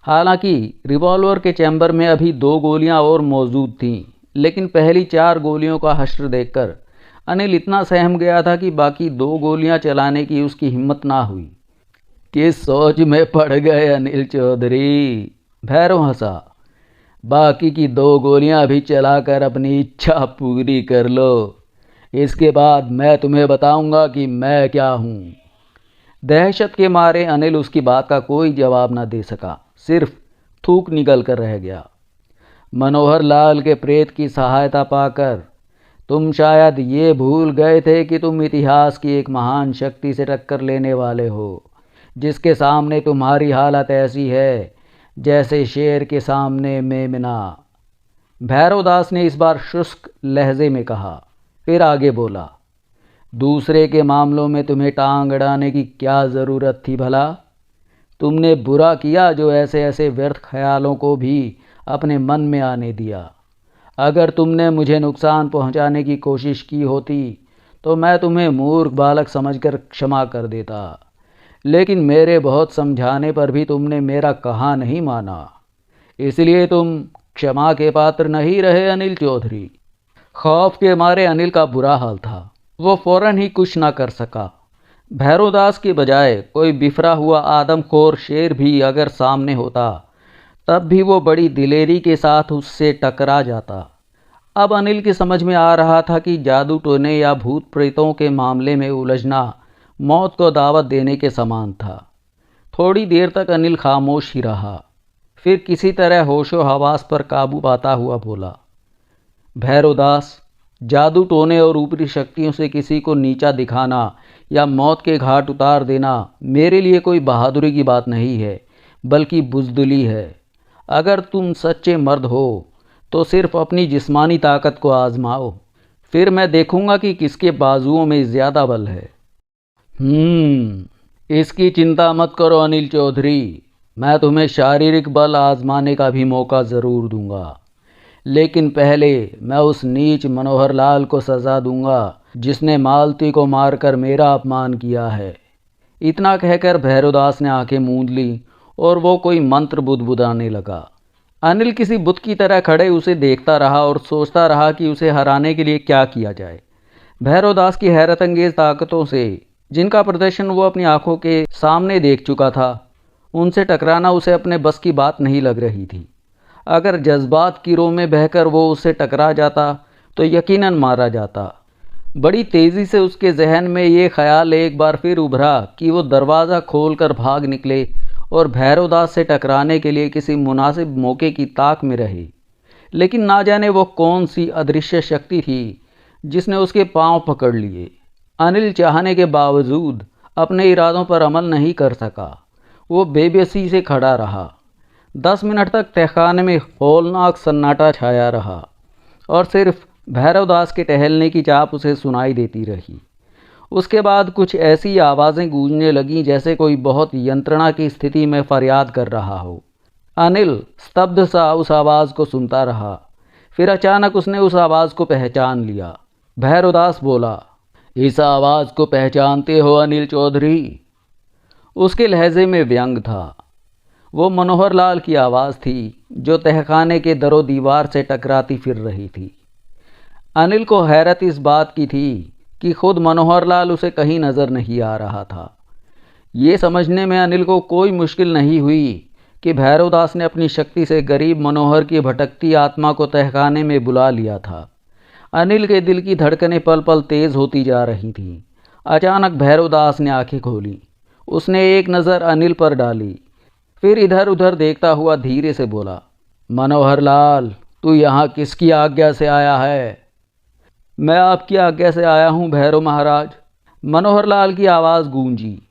हालांकि रिवॉल्वर के चैम्बर में अभी 2 गोलियां और मौजूद थीं, लेकिन पहली 4 गोलियों का हश्र देखकर अनिल इतना सहम गया था कि बाकी 2 गोलियां चलाने की उसकी हिम्मत ना हुई। किस सोच में पड़ गए अनिल चौधरी? भैरव हंसा। बाकी की 2 गोलियां भी चलाकर अपनी इच्छा पूरी कर लो, इसके बाद मैं तुम्हें बताऊंगा कि मैं क्या हूँ। दहशत के मारे अनिल उसकी बात का कोई जवाब न दे सका, सिर्फ थूक निकल कर रह गया। मनोहर लाल के प्रेत की सहायता पाकर तुम शायद ये भूल गए थे कि तुम इतिहास की एक महान शक्ति से टक्कर लेने वाले हो, जिसके सामने तुम्हारी हालत ऐसी है जैसे शेर के सामने मेमना। भैरवदास ने इस बार शुष्क लहजे में कहा, फिर आगे बोला, दूसरे के मामलों में तुम्हें टांग अड़ाने की क्या ज़रूरत थी भला? तुमने बुरा किया जो ऐसे ऐसे व्यर्थ ख्यालों को भी अपने मन में आने दिया। अगर तुमने मुझे नुकसान पहुंचाने की कोशिश की होती तो मैं तुम्हें मूर्ख बालक समझकर क्षमा कर देता, लेकिन मेरे बहुत समझाने पर भी तुमने मेरा कहा नहीं माना, इसलिए तुम क्षमा के पात्र नहीं रहे अनिल चौधरी। खौफ के मारे अनिल का बुरा हाल था, वो फौरन ही कुछ ना कर सका। भैरवदास के बजाय कोई बिफरा हुआ आदमखोर शेर भी अगर सामने होता तब भी वो बड़ी दिलेरी के साथ उससे टकरा जाता। अब अनिल की समझ में आ रहा था कि जादू टोने या भूत प्रेतों के मामले में उलझना मौत को दावत देने के समान था। थोड़ी देर तक अनिल खामोश ही रहा, फिर किसी तरह होशो हवास पर काबू पाता हुआ बोला, भैरवदास, जादू टोने और ऊपरी शक्तियों से किसी को नीचा दिखाना या मौत के घाट उतार देना मेरे लिए कोई बहादुरी की बात नहीं है, बल्कि बुज़दिली है। अगर तुम सच्चे मर्द हो तो सिर्फ अपनी जिस्मानी ताकत को आजमाओ, फिर मैं देखूंगा कि किसके बाजुओं में ज़्यादा बल है। इसकी चिंता मत करो अनिल चौधरी, मैं तुम्हें शारीरिक बल आजमाने का भी मौका ज़रूर दूंगा, लेकिन पहले मैं उस नीच मनोहर लाल को सज़ा दूंगा जिसने मालती को मारकर मेरा अपमान किया है। इतना कहकर भैरवदास ने आंखें मूंद ली और वो कोई मंत्र बुदबुदाने लगा। अनिल किसी बुत की तरह खड़े उसे देखता रहा और सोचता रहा कि उसे हराने के लिए क्या किया जाए। भैरवदास की हैरत अंगेज ताकतों से, जिनका प्रदर्शन वो अपनी आंखों के सामने देख चुका था, उनसे टकराना उसे अपने बस की बात नहीं लग रही थी। अगर जज्बात की रो में बहकर वो उससे टकरा जाता तो यकीनन मारा जाता। बड़ी तेज़ी से उसके जहन में ये ख्याल एक बार फिर उभरा कि वो दरवाज़ा खोलकर भाग निकले और भैरवदास से टकराने के लिए किसी मुनासिब मौके की ताक में रहे। लेकिन ना जाने वो कौन सी अदृश्य शक्ति थी जिसने उसके पांव पकड़ लिए। अनिल चाहने के बावजूद अपने इरादों पर अमल नहीं कर सका। वो बेबसी से खड़ा रहा। 10 मिनट तक तहखाने में हौलनाक सन्नाटा छाया रहा और सिर्फ भैरवदास के टहलने की चाप उसे सुनाई देती रही। उसके बाद कुछ ऐसी आवाज़ें गूंजने लगीं जैसे कोई बहुत यंत्रणा की स्थिति में फरियाद कर रहा हो। अनिल स्तब्ध सा उस आवाज़ को सुनता रहा। फिर अचानक उसने उस आवाज़ को पहचान लिया। भैरवदास बोला, इस आवाज़ को पहचानते हो अनिल चौधरी? उसके लहजे में व्यंग था। वो मनोहर लाल की आवाज़ थी जो तहखाने के दरो दीवार से टकराती फिर रही थी। अनिल को हैरत इस बात की थी कि खुद मनोहर लाल उसे कहीं नज़र नहीं आ रहा था। ये समझने में अनिल को कोई मुश्किल नहीं हुई कि भैरवदास ने अपनी शक्ति से गरीब मनोहर की भटकती आत्मा को तहखाने में बुला लिया था। अनिल के दिल की धड़कनें पल पल तेज़ होती जा रही थीं। अचानक भैरवदास ने आंखें खोली। उसने एक नज़र अनिल पर डाली, फिर इधर उधर देखता हुआ धीरे से बोला, मनोहर लाल, तू यहाँ किसकी आज्ञा से आया है? मैं आपकी आज्ञा से आया हूँ भैरव महाराज, मनोहर लाल की आवाज़ गूंजी।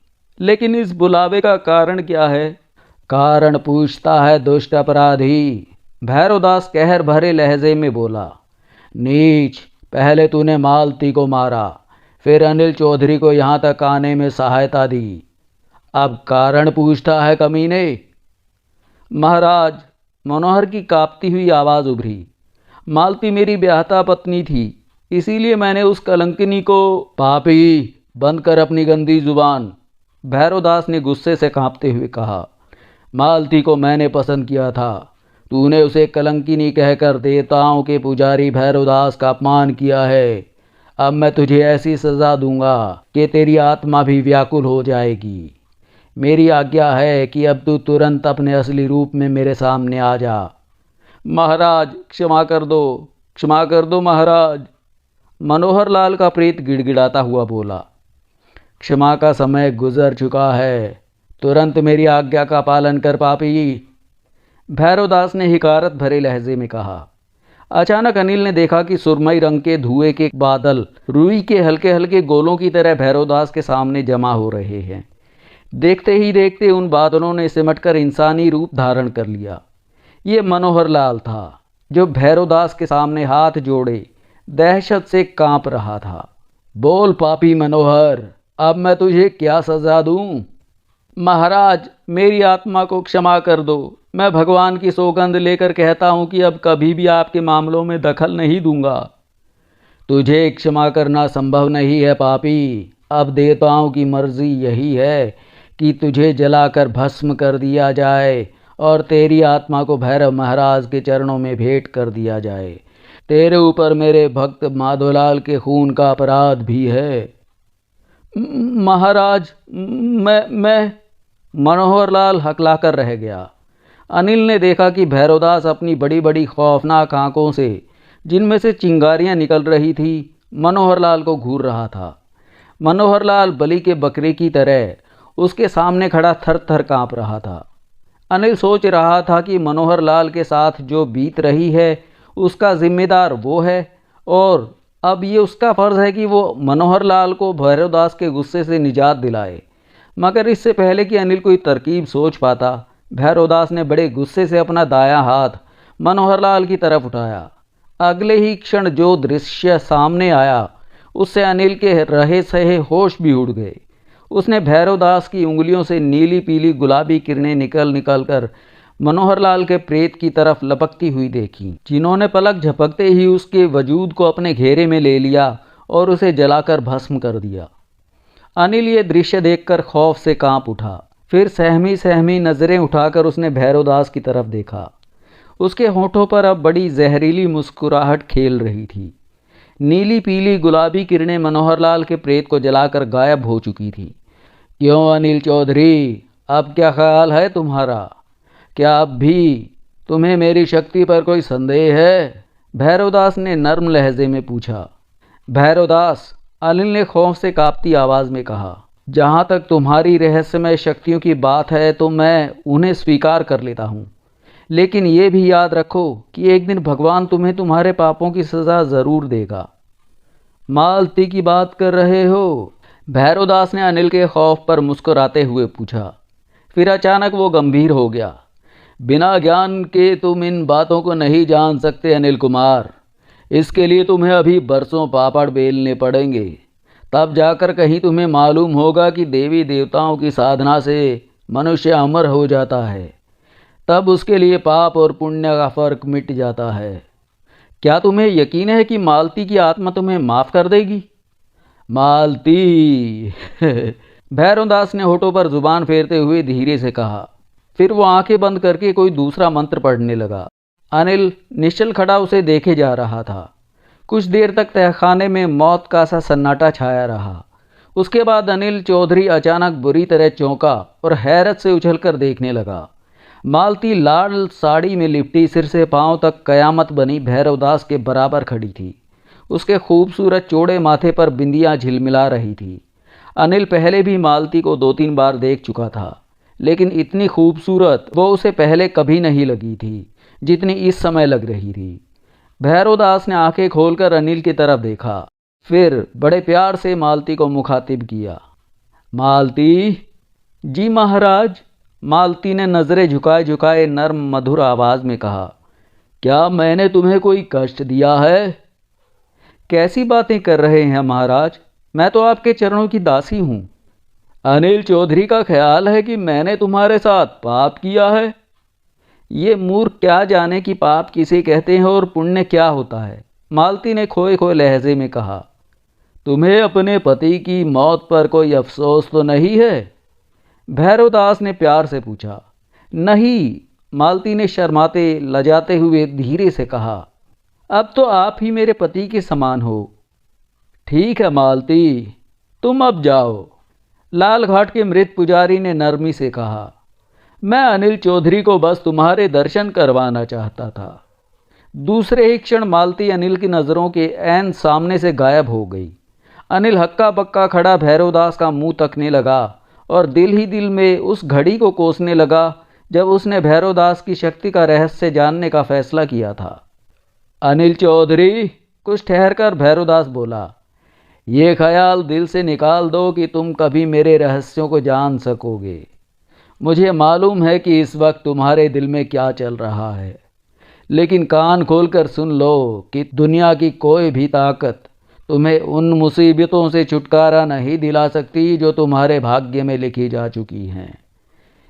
लेकिन इस बुलावे का कारण क्या है? कारण पूछता है दुष्ट अपराधी, भैरवदास कहर भरे लहजे में बोला। नीच, पहले तूने मालती को मारा, फिर अनिल चौधरी को यहाँ तक आने में सहायता दी, अब कारण पूछता है कमीने। महाराज, मनोहर की कांपती हुई आवाज़ उभरी, मालती मेरी ब्याहता पत्नी थी, इसीलिए मैंने उस कलंकिनी को। पापी, बंद कर अपनी गंदी जुबान, भैरवदास ने गुस्से से कांपते हुए कहा। मालती को मैंने पसंद किया था। तूने उसे कलंकिनी कहकर देवताओं के पुजारी भैरवदास का अपमान किया है। अब मैं तुझे ऐसी सज़ा दूंगा कि तेरी आत्मा भी व्याकुल हो जाएगी। मेरी आज्ञा है कि अब तू तुरंत अपने असली रूप में मेरे सामने आ जा। महाराज क्षमा कर दो, क्षमा कर दो महाराज। मनोहर लाल का प्रेत गिड़गिड़ाता हुआ बोला। क्षमा का समय गुजर चुका है, तुरंत मेरी आज्ञा का पालन कर पापी। भैरवदास ने हिकारत भरे लहजे में कहा। अचानक अनिल ने देखा कि सुरमई रंग के धुएं के बादल रुई के हल्के हल्के गोलों की तरह भैरवदास के सामने जमा हो रहे हैं। देखते ही देखते उन बादलों ने सिमटकर इंसानी रूप धारण कर लिया। ये मनोहर लाल था जो भैरवदास के सामने हाथ जोड़े दहशत से कांप रहा था। बोल पापी मनोहर, अब मैं तुझे क्या सजा दूं? महाराज मेरी आत्मा को क्षमा कर दो। मैं भगवान की सौगंध लेकर कहता हूं कि अब कभी भी आपके मामलों में दखल नहीं दूंगा। तुझे क्षमा करना संभव नहीं है पापी। अब देवताओं की मर्जी यही है कि तुझे जलाकर भस्म कर दिया जाए और तेरी आत्मा को भैरव महाराज के चरणों में भेंट कर दिया जाए। तेरे ऊपर मेरे भक्त माधोलाल के खून का अपराध भी है। महाराज मैं मनोहर लाल हकलाकर रह गया। अनिल ने देखा कि भैरवदास अपनी बड़ी बड़ी खौफनाक आंखों से, जिनमें से चिंगारियां निकल रही थी, मनोहर लाल को घूर रहा था। मनोहर लाल बलि के बकरे की तरह उसके सामने खड़ा थर थर काँप रहा था। अनिल सोच रहा था कि मनोहर लाल के साथ जो बीत रही है उसका जिम्मेदार वो है और अब ये उसका फ़र्ज़ है कि वो मनोहर लाल को भैरवदास के गुस्से से निजात दिलाए। मगर इससे पहले कि अनिल कोई तरकीब सोच पाता, भैरवदास ने बड़े गुस्से से अपना दायां हाथ मनोहर लाल की तरफ उठाया। अगले ही क्षण जो दृश्य सामने आया उससे अनिल के रहे सहे होश भी उड़ गए। उसने भैरवदास की उंगलियों से नीली पीली गुलाबी किरणें निकल कर मनोहर लाल के प्रेत की तरफ लपकती हुई देखी, जिन्होंने पलक झपकते ही उसके वजूद को अपने घेरे में ले लिया और उसे जलाकर भस्म कर दिया। अनिल ये दृश्य देखकर खौफ से कांप उठा। फिर सहमी सहमी नज़रें उठाकर उसने भैरवदास की तरफ देखा। उसके होठों पर अब बड़ी जहरीली मुस्कुराहट खेल रही थी। नीली पीली गुलाबी किरणें मनोहर लाल के प्रेत को जलाकर गायब हो चुकी थी। क्यों अनिल चौधरी, अब क्या ख्याल है तुम्हारा? क्या अब भी तुम्हें मेरी शक्ति पर कोई संदेह है? भैरवदास ने नर्म लहजे में पूछा। भैरवदास, अनिल ने खौफ से कांपती आवाज़ में कहा, जहाँ तक तुम्हारी रहस्यमय शक्तियों की बात है तो मैं उन्हें स्वीकार कर लेता हूँ, लेकिन ये भी याद रखो कि एक दिन भगवान तुम्हें तुम्हारे पापों की सज़ा ज़रूर देगा। मालती की बात कर रहे हो? भैरवदास ने अनिल के खौफ पर मुस्कुराते हुए पूछा। फिर अचानक वो गंभीर हो गया। बिना ज्ञान के तुम इन बातों को नहीं जान सकते अनिल कुमार। इसके लिए तुम्हें अभी बरसों पापड़ बेलने पड़ेंगे, तब जाकर कहीं तुम्हें मालूम होगा कि देवी देवताओं की साधना से मनुष्य अमर हो जाता है। तब उसके लिए पाप और पुण्य का फर्क मिट जाता है। क्या तुम्हें यकीन है कि मालती की आत्मा तुम्हें माफ़ कर देगी? मालती भैरवदास ने होठों पर जुबान फेरते हुए धीरे से कहा। फिर वो आंखें बंद करके कोई दूसरा मंत्र पढ़ने लगा। अनिल निश्चल खड़ा उसे देखे जा रहा था। कुछ देर तक तहखाने में मौत का सा सन्नाटा छाया रहा। उसके बाद अनिल चौधरी अचानक बुरी तरह चौंका और हैरत से उछलकर देखने लगा। मालती लाल साड़ी में लिपटी, सिर से पांव तक कयामत बनी भैरवदास के बराबर खड़ी थी। उसके खूबसूरत चौड़े माथे पर बिंदियां झिलमिला रही थी। अनिल पहले भी मालती को 2-3 बार देख चुका था, लेकिन इतनी खूबसूरत वो उसे पहले कभी नहीं लगी थी जितनी इस समय लग रही थी। भैरवदास ने आंखें खोलकर अनिल की तरफ देखा, फिर बड़े प्यार से मालती को मुखातिब किया। मालती। जी महाराज, मालती ने नज़रें झुकाए झुकाए नर्म मधुर आवाज़ में कहा। क्या मैंने तुम्हें कोई कष्ट दिया है? कैसी बातें कर रहे हैं महाराज, मैं तो आपके चरणों की दासी हूँ। अनिल चौधरी का ख्याल है कि मैंने तुम्हारे साथ पाप किया है। ये मूर्ख क्या जाने कि पाप किसे कहते हैं और पुण्य क्या होता है, मालती ने खोए खोए लहजे में कहा। तुम्हें अपने पति की मौत पर कोई अफसोस तो नहीं है? भैरवदास ने प्यार से पूछा। नहीं, मालती ने शर्माते लजाते हुए धीरे से कहा। अब तो आप ही मेरे पति के समान हो। ठीक है मालती, तुम अब जाओ, लाल घाट के मृत पुजारी ने नरमी से कहा। मैं अनिल चौधरी को बस तुम्हारे दर्शन करवाना चाहता था। दूसरे ही क्षण मालती अनिल की नज़रों के ऐन सामने से गायब हो गई। अनिल हक्का बक्का खड़ा भैरवदास का मुंह तकने लगा और दिल ही दिल में उस घड़ी को कोसने लगा जब उसने भैरवदास की शक्ति का रहस्य जानने का फैसला किया था। अनिल चौधरी, कुछ ठहरकर भैरवदास बोला, ये ख्याल दिल से निकाल दो कि तुम कभी मेरे रहस्यों को जान सकोगे। मुझे मालूम है कि इस वक्त तुम्हारे दिल में क्या चल रहा है, लेकिन कान खोलकर सुन लो कि दुनिया की कोई भी ताकत तुम्हें उन मुसीबतों से छुटकारा नहीं दिला सकती जो तुम्हारे भाग्य में लिखी जा चुकी हैं।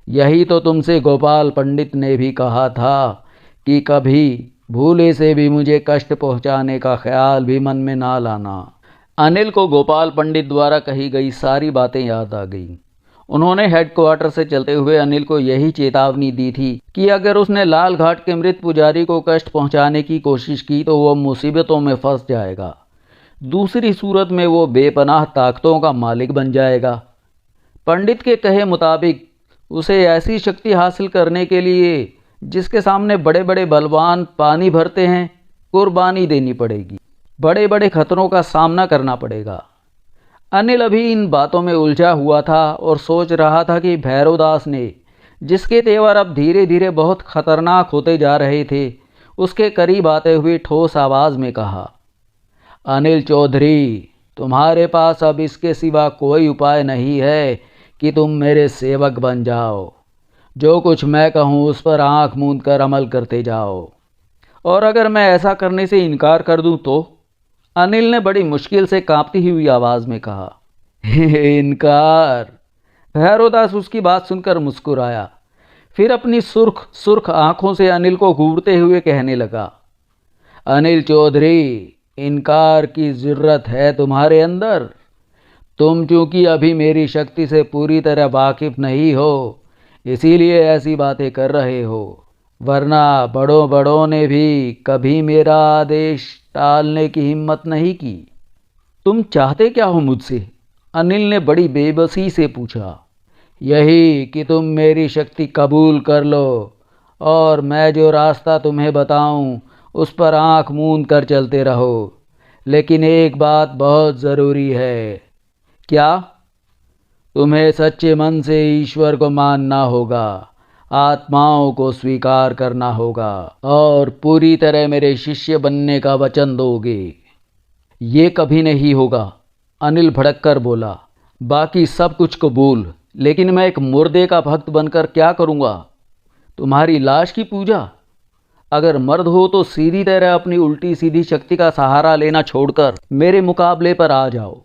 यही तो तुमसे गोपाल पंडित ने भी कहा था कि कभी भूले से भी मुझे कष्ट पहुंचाने का ख्याल भी मन में ना लाना। अनिल को गोपाल पंडित द्वारा कही गई सारी बातें याद आ गईं। उन्होंने हेडक्वार्टर से चलते हुए अनिल को यही चेतावनी दी थी कि अगर उसने लाल घाट के मृत पुजारी को कष्ट पहुंचाने की कोशिश की तो वो मुसीबतों में फंस जाएगा। दूसरी सूरत में वो बेपनाह ताकतों का मालिक बन जाएगा। पंडित के कहे मुताबिक उसे ऐसी शक्ति हासिल करने के लिए जिसके सामने बड़े बड़े बलवान पानी भरते हैं, कुर्बानी देनी पड़ेगी, बड़े बड़े खतरों का सामना करना पड़ेगा। अनिल अभी इन बातों में उलझा हुआ था और सोच रहा था कि भैरवदास ने, जिसके तेवर अब धीरे धीरे बहुत खतरनाक होते जा रहे थे, उसके करीब आते हुए ठोस आवाज़ में कहा, अनिल चौधरी, तुम्हारे पास अब इसके सिवा कोई उपाय नहीं है कि तुम मेरे सेवक बन जाओ। जो कुछ मैं कहूँ उस पर आंख मूंद कर अमल करते जाओ। और अगर मैं ऐसा करने से इनकार कर दूं तो? अनिल ने बड़ी मुश्किल से कांपती हुई आवाज़ में कहा। इनकार? भैरवदास उसकी बात सुनकर मुस्कुराया, फिर अपनी सुर्ख सुर्ख आंखों से अनिल को घूरते हुए कहने लगा, अनिल चौधरी, इनकार की ज़रूरत है तुम्हारे अंदर? तुम चूंकि अभी मेरी शक्ति से पूरी तरह वाकिफ नहीं हो, इसीलिए ऐसी बातें कर रहे हो, वरना बड़ों बड़ों ने भी कभी मेरा आदेश टालने की हिम्मत नहीं की। तुम चाहते क्या हो मुझसे? अनिल ने बड़ी बेबसी से पूछा। यही कि तुम मेरी शक्ति कबूल कर लो और मैं जो रास्ता तुम्हें बताऊं उस पर आंख मूंद कर चलते रहो। लेकिन एक बात बहुत ज़रूरी है। क्या? तुम्हें सच्चे मन से ईश्वर को मानना होगा, आत्माओं को स्वीकार करना होगा और पूरी तरह मेरे शिष्य बनने का वचन दोगे। ये कभी नहीं होगा, अनिल भड़क कर बोला। बाकी सब कुछ कबूल, लेकिन मैं एक मुर्दे का भक्त बनकर क्या करूँगा? तुम्हारी लाश की पूजा? अगर मर्द हो तो सीधी तरह अपनी उल्टी सीधी शक्ति का सहारा लेना छोड़कर मेरे मुकाबले पर आ जाओ।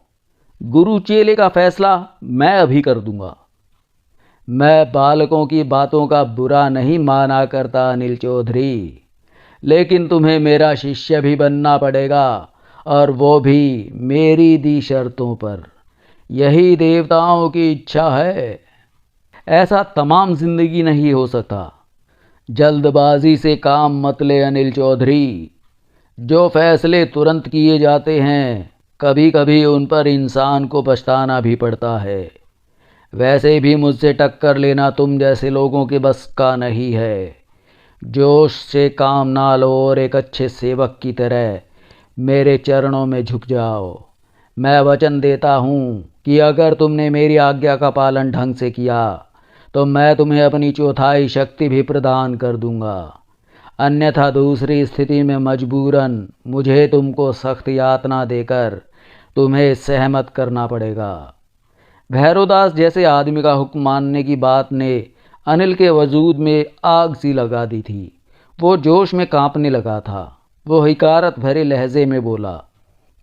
गुरु चेले का फैसला मैं अभी कर दूंगा। मैं बालकों की बातों का बुरा नहीं माना करता अनिल चौधरी, लेकिन तुम्हें मेरा शिष्य भी बनना पड़ेगा, और वो भी मेरी दी शर्तों पर। यही देवताओं की इच्छा है। ऐसा तमाम जिंदगी नहीं हो सकता। जल्दबाजी से काम मत ले अनिल चौधरी। जो फैसले तुरंत किए जाते हैं कभी कभी उन पर इंसान को पछताना भी पड़ता है। वैसे भी मुझसे टक्कर लेना तुम जैसे लोगों के बस का नहीं है। जोश से काम ना लो और एक अच्छे सेवक की तरह मेरे चरणों में झुक जाओ। मैं वचन देता हूँ कि अगर तुमने मेरी आज्ञा का पालन ढंग से किया तो मैं तुम्हें अपनी चौथाई शक्ति भी प्रदान कर दूंगा। अन्यथा दूसरी स्थिति में मजबूरन मुझे तुमको सख्त यातना देकर तुम्हें सहमत करना पड़ेगा। भैरवदास जैसे आदमी का हुक्म मानने की बात ने अनिल के वजूद में आग सी लगा दी थी। वो जोश में कांपने लगा था। वो हिकारत भरे लहजे में बोला,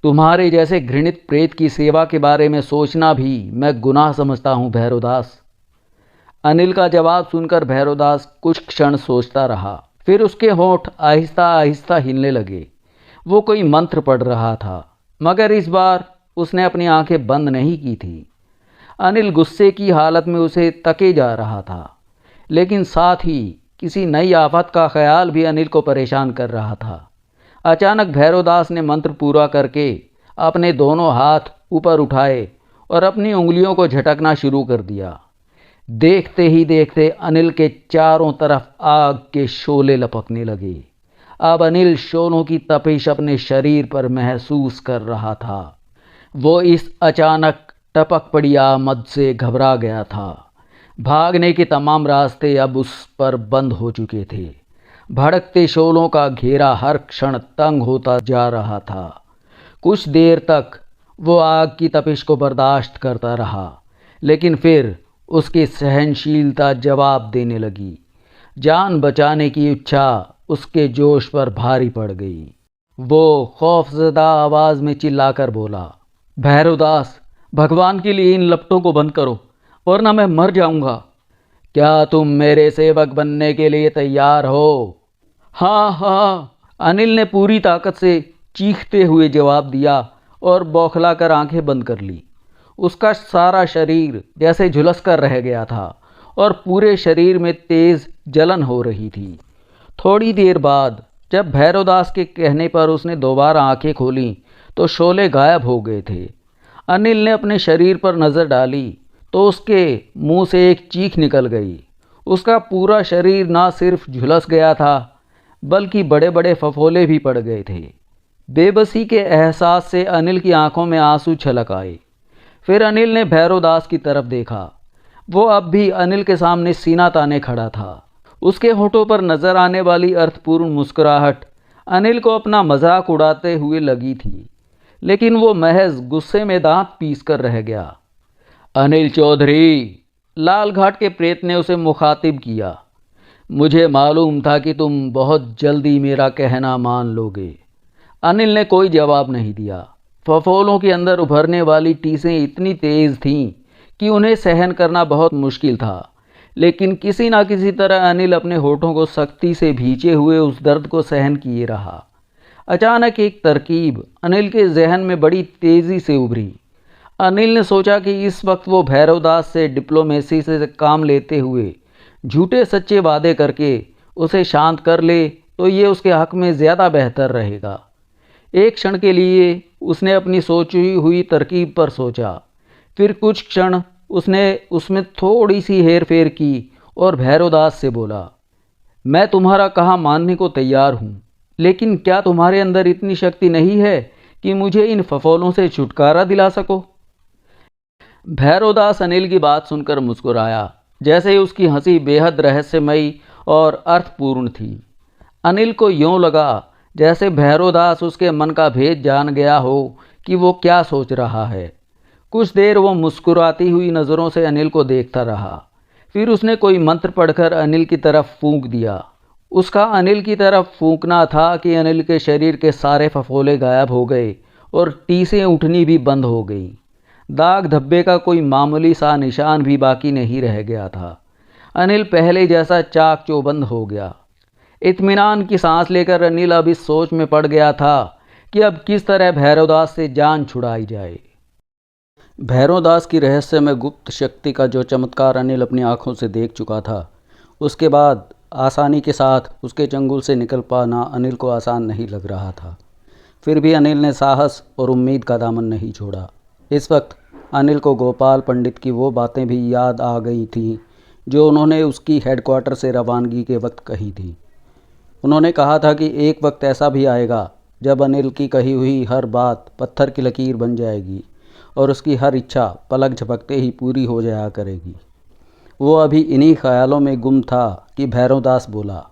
तुम्हारे जैसे घृणित प्रेत की सेवा के बारे में सोचना भी मैं गुनाह समझता हूँ भैरवदास। अनिल का जवाब सुनकर भैरवदास कुछ क्षण सोचता रहा, फिर उसके होंठ आहिस्ता आहिस्ता हिलने लगे। वो कोई मंत्र पढ़ रहा था, मगर इस बार उसने अपनी आंखें बंद नहीं की थी। अनिल गुस्से की हालत में उसे तके जा रहा था। लेकिन साथ ही किसी नई आफत का ख्याल भी अनिल को परेशान कर रहा था। अचानक भैरवदास ने मंत्र पूरा करके अपने दोनों हाथ ऊपर उठाए और अपनी उंगलियों को झटकना शुरू कर दिया। देखते ही देखते अनिल के चारों तरफ आग के शोले लपकने लगे। अब अनिल शोलों की तपिश अपने शरीर पर महसूस कर रहा था। वो इस अचानक टपक पड़ी आमद से घबरा गया था। भागने के तमाम रास्ते अब उस पर बंद हो चुके थे। भड़कते शोलों का घेरा हर क्षण तंग होता जा रहा था। कुछ देर तक वो आग की तपिश को बर्दाश्त करता रहा, लेकिन फिर उसकी सहनशीलता जवाब देने लगी। जान बचाने की इच्छा उसके जोश पर भारी पड़ गई। वो खौफजदा आवाज़ में चिल्लाकर बोला, भैरवदास, भगवान के लिए इन लपटों को बंद करो, वरना मैं मर जाऊंगा। क्या तुम मेरे सेवक बनने के लिए तैयार हो? हाँ हाँ, अनिल ने पूरी ताकत से चीखते हुए जवाब दिया और बौखलाकर आंखें बंद कर ली। उसका सारा शरीर जैसे झुलस कर रह गया था और पूरे शरीर में तेज जलन हो रही थी। थोड़ी देर बाद जब भैरवदास के कहने पर उसने दोबारा आंखें खोलीं तो शोले गायब हो गए थे। अनिल ने अपने शरीर पर नज़र डाली तो उसके मुंह से एक चीख निकल गई। उसका पूरा शरीर ना सिर्फ झुलस गया था, बल्कि बड़े बड़े फफोले भी पड़ गए थे। बेबसी के एहसास से अनिल की आंखों में आंसू छलक आए। फिर अनिल ने भैरवदास की तरफ देखा। वो अब भी अनिल के सामने सीना ताने खड़ा था। उसके होठों पर नजर आने वाली अर्थपूर्ण मुस्कुराहट अनिल को अपना मजाक उड़ाते हुए लगी थी, लेकिन वो महज गुस्से में दांत पीस कर रह गया। अनिल चौधरी, लाल घाट के प्रेत ने उसे मुखातिब किया, मुझे मालूम था कि तुम बहुत जल्दी मेरा कहना मान लोगे। अनिल ने कोई जवाब नहीं दिया। फफोलों के अंदर उभरने वाली टीसें इतनी तेज थीं कि उन्हें सहन करना बहुत मुश्किल था, लेकिन किसी न किसी तरह अनिल अपने होठों को सख्ती से भींचे हुए उस दर्द को सहन किए रहा। अचानक एक तरकीब अनिल के जहन में बड़ी तेज़ी से उभरी। अनिल ने सोचा कि इस वक्त वो भैरवदास से डिप्लोमेसी से काम लेते हुए झूठे सच्चे वादे करके उसे शांत कर ले तो ये उसके हक में ज़्यादा बेहतर रहेगा। एक क्षण के लिए उसने अपनी सोची हुई तरकीब पर सोचा। फिर कुछ क्षण उसने उसमें थोड़ी सी हेर फेर की और भैरवदास से बोला, मैं तुम्हारा कहा मानने को तैयार हूँ, लेकिन क्या तुम्हारे अंदर इतनी शक्ति नहीं है कि मुझे इन फफोलों से छुटकारा दिला सको? भैरवदास अनिल की बात सुनकर मुस्कुराया, जैसे उसकी हंसी बेहद रहस्यमयी और अर्थपूर्ण थी। अनिल को यूँ लगा जैसे भैरवदास उसके मन का भेद जान गया हो कि वो क्या सोच रहा है। कुछ देर वो मुस्कुराती हुई नज़रों से अनिल को देखता रहा। फिर उसने कोई मंत्र पढ़कर अनिल की तरफ फूंक दिया। उसका अनिल की तरफ फूंकना था कि अनिल के शरीर के सारे फफोले गायब हो गए और टीसें उठनी भी बंद हो गईं। दाग धब्बे का कोई मामूली सा निशान भी बाकी नहीं रह गया था। अनिल पहले जैसा चाक चौबंद हो गया। इत्मीनान की सांस लेकर अनिल अब इस सोच में पड़ गया था कि अब किस तरह भैरवदास से जान छुड़ाई जाए। भैरवदास की रहस्यमय गुप्त शक्ति का जो चमत्कार अनिल अपनी आंखों से देख चुका था, उसके बाद आसानी के साथ उसके चंगुल से निकल पाना अनिल को आसान नहीं लग रहा था। फिर भी अनिल ने साहस और उम्मीद का दामन नहीं छोड़ा। इस वक्त अनिल को गोपाल पंडित की वो बातें भी याद आ गई थीं जो उन्होंने उसकी हेडक्वार्टर से रवानगी के वक्त कही थी। उन्होंने कहा था कि एक वक्त ऐसा भी आएगा जब अनिल की कही हुई हर बात पत्थर की लकीर बन जाएगी और उसकी हर इच्छा पलक झपकते ही पूरी हो जाया करेगी। वो अभी इन्हीं ख्यालों में गुम था कि भैरवदास बोला,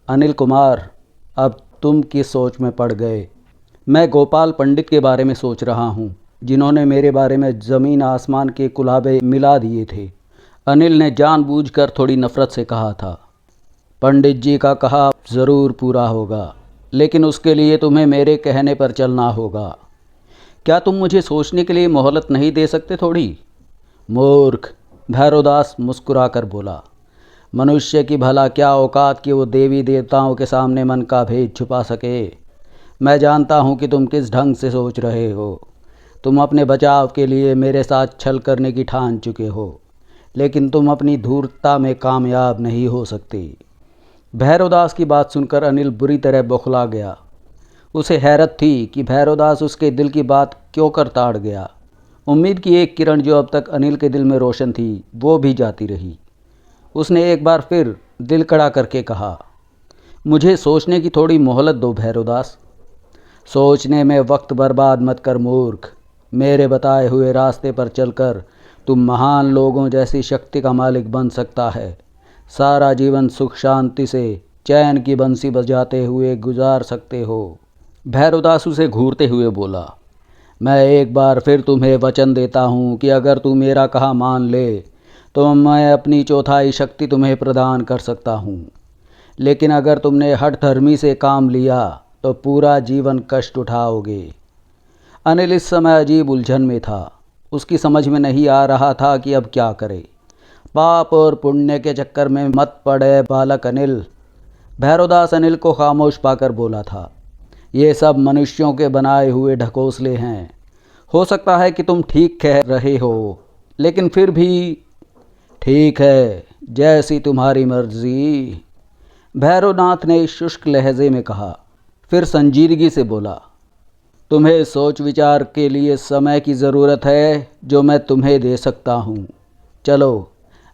अनिल कुमार, अब तुम किस सोच में पड़ गए? मैं गोपाल पंडित के बारे में सोच रहा हूँ, जिन्होंने मेरे बारे में ज़मीन आसमान के कुलाबे मिला दिए थे। अनिल ने जानबूझकर थोड़ी नफ़रत से कहा था। पंडित जी का कहा ज़रूर पूरा होगा, लेकिन उसके लिए तुम्हें मेरे कहने पर चलना होगा। क्या तुम मुझे सोचने के लिए मोहलत नहीं दे सकते थोड़ी? मूर्ख, भैरवदास मुस्कुरा कर बोला, मनुष्य की भला क्या औकात कि वो देवी देवताओं के सामने मन का भेद छुपा सके। मैं जानता हूँ कि तुम किस ढंग से सोच रहे हो। तुम अपने बचाव के लिए मेरे साथ छल करने की ठान चुके हो, लेकिन तुम अपनी धूर्तता में कामयाब नहीं हो सकते। भैरवदास की बात सुनकर अनिल बुरी तरह बौखला गया। उसे हैरत थी कि भैरवदास उसके दिल की बात क्यों कर ताड़ गया। उम्मीद की एक किरण जो अब तक अनिल के दिल में रोशन थी वो भी जाती रही। उसने एक बार फिर दिल कड़ा करके कहा, मुझे सोचने की थोड़ी मोहलत दो भैरवदास। सोचने में वक्त बर्बाद मत कर मूर्ख। मेरे बताए हुए रास्ते पर चलकर तुम महान लोगों जैसी शक्ति का मालिक बन सकता है। सारा जीवन सुख शांति से चैन की बंसी बजाते हुए गुजार सकते हो। भैरवदास उसे घूरते हुए बोला, मैं एक बार फिर तुम्हें वचन देता हूँ कि अगर तू मेरा कहा मान ले तो मैं अपनी चौथाई शक्ति तुम्हें प्रदान कर सकता हूँ। लेकिन अगर तुमने हठधर्मी से काम लिया तो पूरा जीवन कष्ट उठाओगे। अनिल इस समय अजीब उलझन में था। उसकी समझ में नहीं आ रहा था कि अब क्या करे। पाप और पुण्य के चक्कर में मत पड़े बालक अनिल। भैरवदास अनिल को खामोश पाकर बोला था, ये सब मनुष्यों के बनाए हुए ढकोसले हैं। हो सकता है कि तुम ठीक कह रहे हो, लेकिन फिर भी ठीक है, जैसी तुम्हारी मर्जी। भैरवनाथ ने शुष्क लहजे में कहा, फिर संजीदगी से बोला, तुम्हें सोच विचार के लिए समय की ज़रूरत है जो मैं तुम्हें दे सकता हूँ। चलो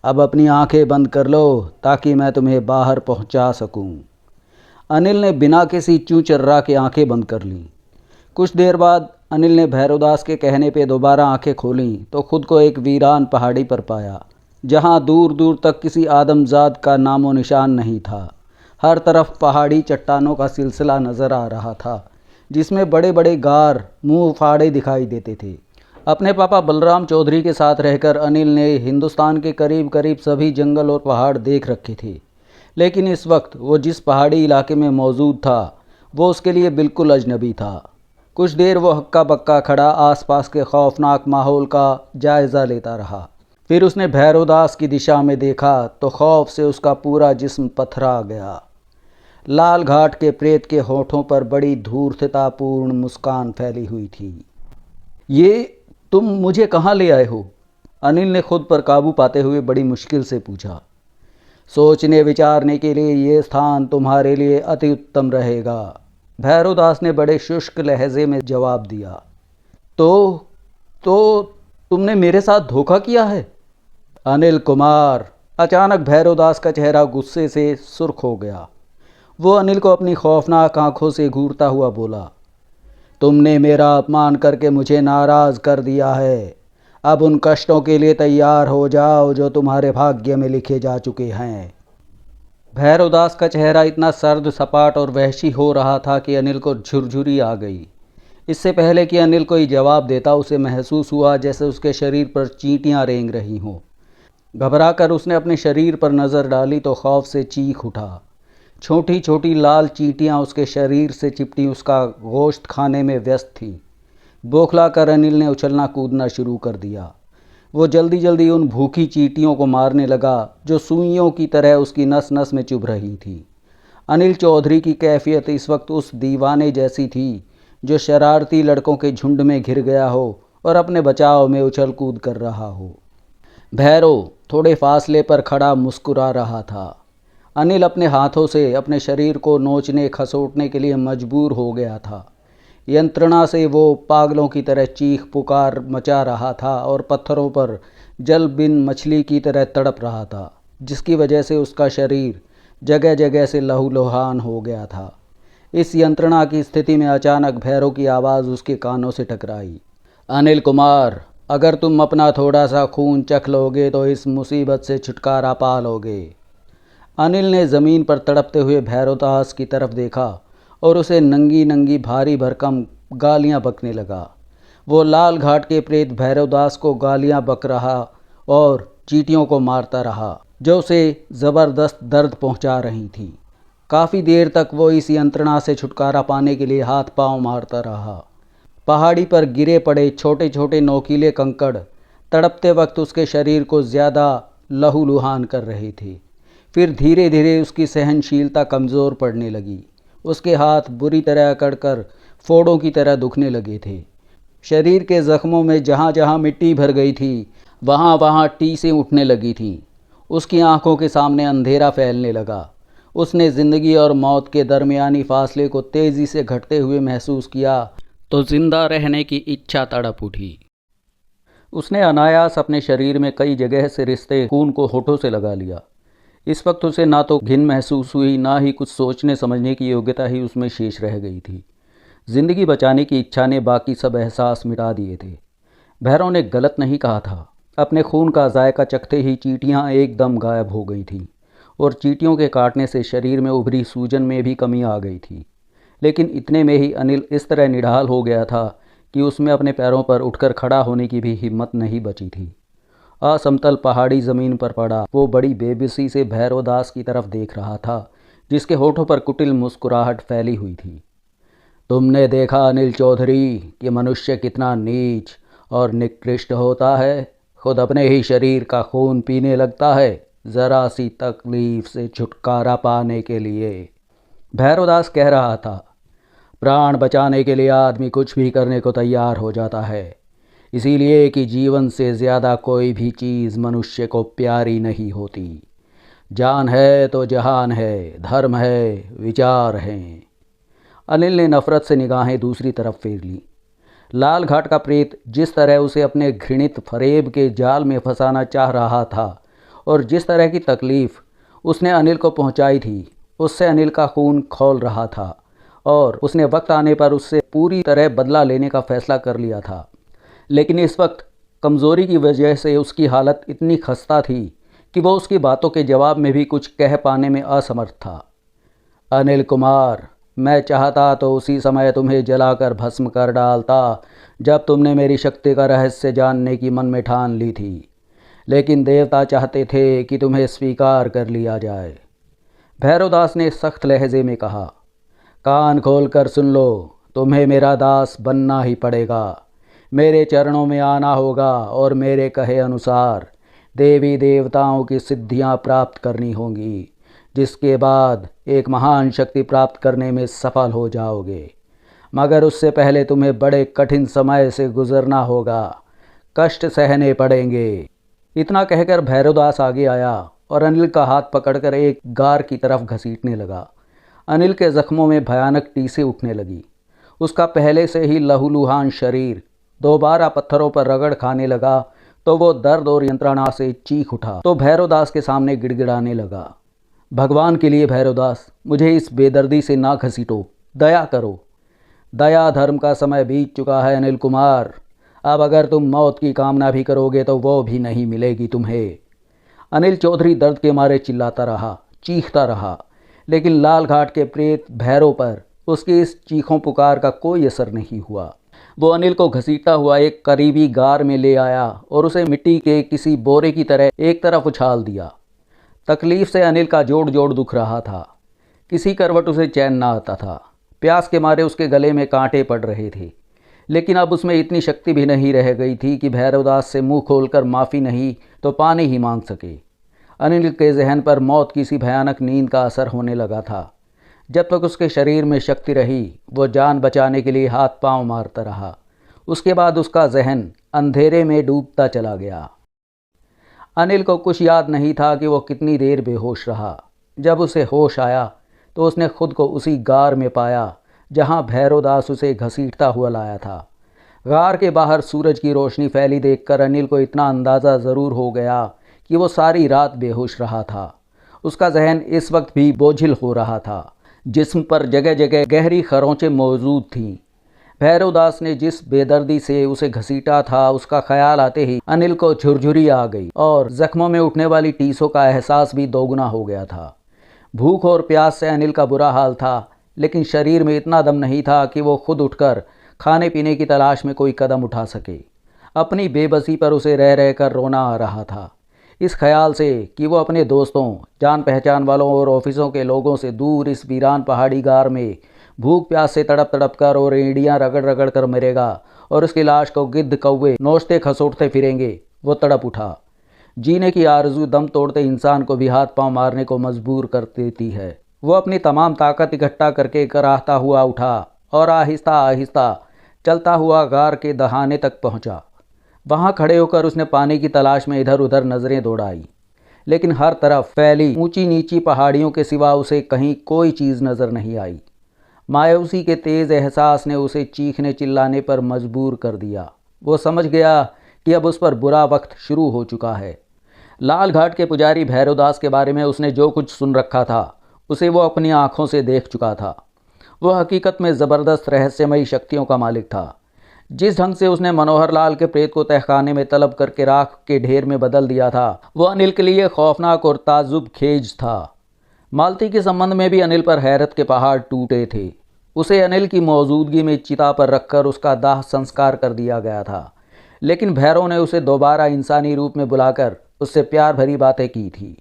अब अपनी आंखें बंद कर लो ताकि मैं तुम्हें बाहर पहुँचा सकूँ। अनिल ने बिना किसी चूँ चर्रा के आंखें बंद कर लीं। कुछ देर बाद अनिल ने भैरवदास के कहने पे दोबारा आंखें खोलीं तो खुद को एक वीरान पहाड़ी पर पाया, जहाँ दूर दूर तक किसी आदमजाद का नामो निशान नहीं था। हर तरफ पहाड़ी चट्टानों का सिलसिला नज़र आ रहा था, जिसमें बड़े बड़े गार मुंह फाड़े दिखाई देते थे। अपने पापा बलराम चौधरी के साथ रहकर अनिल ने हिंदुस्तान के करीब करीब सभी जंगल और पहाड़ देख रखे थे, लेकिन इस वक्त वो जिस पहाड़ी इलाके में मौजूद था वो उसके लिए बिल्कुल अजनबी था। कुछ देर वो हक्का बक्का खड़ा आसपास के खौफनाक माहौल का जायज़ा लेता रहा। फिर उसने भैरवदास की दिशा में देखा तो खौफ से उसका पूरा जिस्म पथरा गया। लाल घाट के प्रेत के होठों पर बड़ी धूर्ततापूर्ण मुस्कान फैली हुई थी। ये तुम मुझे कहाँ ले आए हो? अनिल ने खुद पर काबू पाते हुए बड़ी मुश्किल से पूछा। सोचने विचारने के लिए ये स्थान तुम्हारे लिए अति उत्तम रहेगा, भैरवदास ने बड़े शुष्क लहजे में जवाब दिया। तो तुमने मेरे साथ धोखा किया है? अनिल कुमार। अचानक भैरवदास का चेहरा गुस्से से सुर्ख हो गया। वो अनिल को अपनी खौफनाक आंखों से घूरता हुआ बोला, तुमने मेरा अपमान करके मुझे नाराज़ कर दिया है। अब उन कष्टों के लिए तैयार हो जाओ जो तुम्हारे भाग्य में लिखे जा चुके हैं। भैरवदास का चेहरा इतना सर्द सपाट और वहशी हो रहा था कि अनिल को झुरझुरी आ गई। इससे पहले कि अनिल कोई जवाब देता उसे महसूस हुआ जैसे उसके शरीर पर चींटियां रेंग रही हों। घबराकर उसने अपने शरीर पर नज़र डाली तो खौफ से चीख उठा। छोटी छोटी लाल चींटियां उसके शरीर से चिपटी उसका गोश्त खाने में व्यस्त थीं। बौखला कर अनिल ने उछलना कूदना शुरू कर दिया। वो जल्दी जल्दी उन भूखी चींटियों को मारने लगा जो सुइयों की तरह उसकी नस नस में चुभ रही थी। अनिल चौधरी की कैफियत इस वक्त उस दीवाने जैसी थी जो शरारती लड़कों के झुंड में घिर गया हो और अपने बचाव में उछल कूद कर रहा हो। भैरव थोड़े फासले पर खड़ा मुस्कुरा रहा था। अनिल अपने हाथों से अपने शरीर को नोचने खसोटने के लिए मजबूर हो गया था। यंत्रणा से वो पागलों की तरह चीख पुकार मचा रहा था और पत्थरों पर जल बिन मछली की तरह तड़प रहा था, जिसकी वजह से उसका शरीर जगह जगह से लहूलुहान हो गया था। इस यंत्रणा की स्थिति में अचानक भैरव की आवाज़ उसके कानों से टकराई। अनिल कुमार, अगर तुम अपना थोड़ा सा खून चख लोगे तो इस मुसीबत से छुटकारा पा लोगे। अनिल ने ज़मीन पर तड़पते हुए भैरवदास की तरफ देखा और उसे नंगी नंगी भारी भरकम गालियां बकने लगा। वो लाल घाट के प्रेत भैरवदास को गालियां बक रहा और चींटियों को मारता रहा जो उसे ज़बरदस्त दर्द पहुंचा रही थी। काफ़ी देर तक वो इस यंत्रणा से छुटकारा पाने के लिए हाथ पांव मारता रहा। पहाड़ी पर गिरे पड़े छोटे छोटे नोकीले कंकड़ तड़पते वक्त उसके शरीर को ज़्यादा लहूलुहान कर रहे थे। फिर धीरे धीरे उसकी सहनशीलता कमज़ोर पड़ने लगी। उसके हाथ बुरी तरह अकड़कर फोड़ों की तरह दुखने लगे थे। शरीर के ज़ख्मों में जहाँ जहाँ मिट्टी भर गई थी वहाँ वहाँ टीसें उठने लगी थीं। उसकी आंखों के सामने अंधेरा फैलने लगा। उसने ज़िंदगी और मौत के दरमियानी फासले को तेज़ी से घटते हुए महसूस किया तो जिंदा रहने की इच्छा तड़प उठी। उसने अनायास अपने शरीर में कई जगह से रिश्ते खून को होठों से लगा लिया। इस वक्त उसे ना तो घिन महसूस हुई, ना ही कुछ सोचने समझने की योग्यता ही उसमें शेष रह गई थी। जिंदगी बचाने की इच्छा ने बाकी सब एहसास मिटा दिए थे। भैरव ने गलत नहीं कहा था। अपने खून का जायका चखते ही चींटियां एकदम गायब हो गई थीं और चींटियों के काटने से शरीर में उभरी सूजन में भी कमी आ गई थी। लेकिन इतने में ही अनिल इस तरह निढाल हो गया था कि उसमें अपने पैरों पर उठकर खड़ा होने की भी हिम्मत नहीं बची थी। असमतल पहाड़ी ज़मीन पर पड़ा वो बड़ी बेबसी से भैरवदास की तरफ देख रहा था, जिसके होठों पर कुटिल मुस्कुराहट फैली हुई थी। तुमने देखा अनिल चौधरी कि मनुष्य कितना नीच और निकृष्ट होता है। खुद अपने ही शरीर का खून पीने लगता है, ज़रा सी तकलीफ से छुटकारा पाने के लिए। भैरवदास कह रहा था, प्राण बचाने के लिए आदमी कुछ भी करने को तैयार हो जाता है, इसीलिए कि जीवन से ज़्यादा कोई भी चीज़ मनुष्य को प्यारी नहीं होती। जान है तो जहान है, धर्म है, विचार हैं। अनिल ने नफ़रत से निगाहें दूसरी तरफ फेर ली। लाल घाट का प्रेत जिस तरह उसे अपने घृणित फरेब के जाल में फंसाना चाह रहा था और जिस तरह की तकलीफ़ उसने अनिल को पहुंचाई थी, उससे अनिल का खून खौल रहा था और उसने वक्त आने पर उससे पूरी तरह बदला लेने का फ़ैसला कर लिया था। लेकिन इस वक्त कमज़ोरी की वजह से उसकी हालत इतनी खस्ता थी कि वो उसकी बातों के जवाब में भी कुछ कह पाने में असमर्थ था। अनिल कुमार, मैं चाहता तो उसी समय तुम्हें जलाकर भस्म कर डालता जब तुमने मेरी शक्ति का रहस्य जानने की मन में ठान ली थी, लेकिन देवता चाहते थे कि तुम्हें स्वीकार कर लिया जाए। भैरवदास ने सख्त लहजे में कहा, कान खोल कर सुन लो, तुम्हें मेरा दास बनना ही पड़ेगा। मेरे चरणों में आना होगा और मेरे कहे अनुसार देवी देवताओं की सिद्धियां प्राप्त करनी होंगी, जिसके बाद एक महान शक्ति प्राप्त करने में सफल हो जाओगे। मगर उससे पहले तुम्हें बड़े कठिन समय से गुजरना होगा, कष्ट सहने पड़ेंगे। इतना कहकर भैरवदास आगे आया और अनिल का हाथ पकड़कर एक गार की तरफ घसीटने लगा। अनिल के जख्मों में भयानक टीसें उठने लगी। उसका पहले से ही लहूलुहान शरीर दोबारा पत्थरों पर रगड़ खाने लगा तो वो दर्द और यंत्रणा से चीख उठा तो भैरवदास के सामने गिड़गिड़ाने लगा, भगवान के लिए भैरवदास, मुझे इस बेदर्दी से ना घसीटो, दया करो। दया धर्म का समय बीत चुका है अनिल कुमार। अब अगर तुम मौत की कामना भी करोगे तो वो भी नहीं मिलेगी तुम्हें। अनिल चौधरी दर्द के मारे चिल्लाता रहा, चीखता रहा, लेकिन लाल घाट के प्रेत भैरव पर उसकी इस चीखों पुकार का कोई असर नहीं हुआ। वो अनिल को घसीटता हुआ एक करीबी गार में ले आया और उसे मिट्टी के किसी बोरे की तरह एक तरफ उछाल दिया। तकलीफ से अनिल का जोड़ जोड़ दुख रहा था। किसी करवट उसे चैन ना आता था। प्यास के मारे उसके गले में कांटे पड़ रहे थे, लेकिन अब उसमें इतनी शक्ति भी नहीं रह गई थी कि भैरवदास से मुंह खोलकर माफ़ी नहीं तो पानी ही मांग सके। अनिल के जहन पर मौत की सी भयानक नींद का असर होने लगा था। जब तक उसके शरीर में शक्ति रही वो जान बचाने के लिए हाथ पांव मारता रहा। उसके बाद उसका जहन अंधेरे में डूबता चला गया। अनिल को कुछ याद नहीं था कि वो कितनी देर बेहोश रहा। जब उसे होश आया तो उसने खुद को उसी गार में पाया जहां भैरवदास उसे घसीटता हुआ लाया था। गार के बाहर सूरज की रोशनी फैली देखकर अनिल को इतना अंदाज़ा ज़रूर हो गया कि वो सारी रात बेहोश रहा था। उसका जहन इस वक्त भी बोझिल हो रहा था। जिस्म पर जगह जगह गहरी खरोंचें मौजूद थीं। भैरवदास ने जिस बेदर्दी से उसे घसीटा था उसका ख्याल आते ही अनिल को झुरझुरी आ गई और जख्मों में उठने वाली टीसों का एहसास भी दोगुना हो गया था। भूख और प्यास से अनिल का बुरा हाल था, लेकिन शरीर में इतना दम नहीं था कि वो खुद उठकर खाने पीने की तलाश में कोई कदम उठा सके। अपनी बेबसी पर उसे रह रह कर रोना आ रहा था, इस ख्याल से कि वो अपने दोस्तों, जान पहचान वालों और ऑफिसों के लोगों से दूर इस वीरान पहाड़ी गार में भूख प्यास से तड़प तड़प कर और एड़ियाँ रगड़ रगड़ कर मरेगा और उसकी लाश को गिद्ध कौवे नोचते खसोटते फिरेंगे। वो तड़प उठा। जीने की आरजू दम तोड़ते इंसान को भी हाथ पांव मारने को मजबूर कर देती है। वो अपनी तमाम ताकत इकट्ठा करके कराहता हुआ उठा और आहिस्ता आहिस्ता चलता हुआ गार के दहाने तक पहुंचा। वहाँ खड़े होकर उसने पानी की तलाश में इधर उधर नज़रें दौड़ाई, लेकिन हर तरफ फैली ऊंची नीची पहाड़ियों के सिवा उसे कहीं कोई चीज़ नज़र नहीं आई। मायूसी के तेज़ एहसास ने उसे चीखने चिल्लाने पर मजबूर कर दिया। वो समझ गया कि अब उस पर बुरा वक्त शुरू हो चुका है। लाल घाट के पुजारी भैरवदास के बारे में उसने जो कुछ सुन रखा था उसे वो अपनी आंखों से देख चुका था। वो हकीकत में ज़बरदस्त रहस्यमयी शक्तियों का मालिक था। जिस ढंग से उसने मनोहर लाल के प्रेत को तहखाने में तलब करके राख के ढेर में बदल दिया था, वो अनिल के लिए खौफनाक और ताजुब खेज था। मालती के संबंध में भी अनिल पर हैरत के पहाड़ टूटे थे। उसे अनिल की मौजूदगी में चिता पर रखकर उसका दाह संस्कार कर दिया गया था, लेकिन भैरव ने उसे दोबारा इंसानी रूप में बुलाकर उससे प्यार भरी बातें की थी।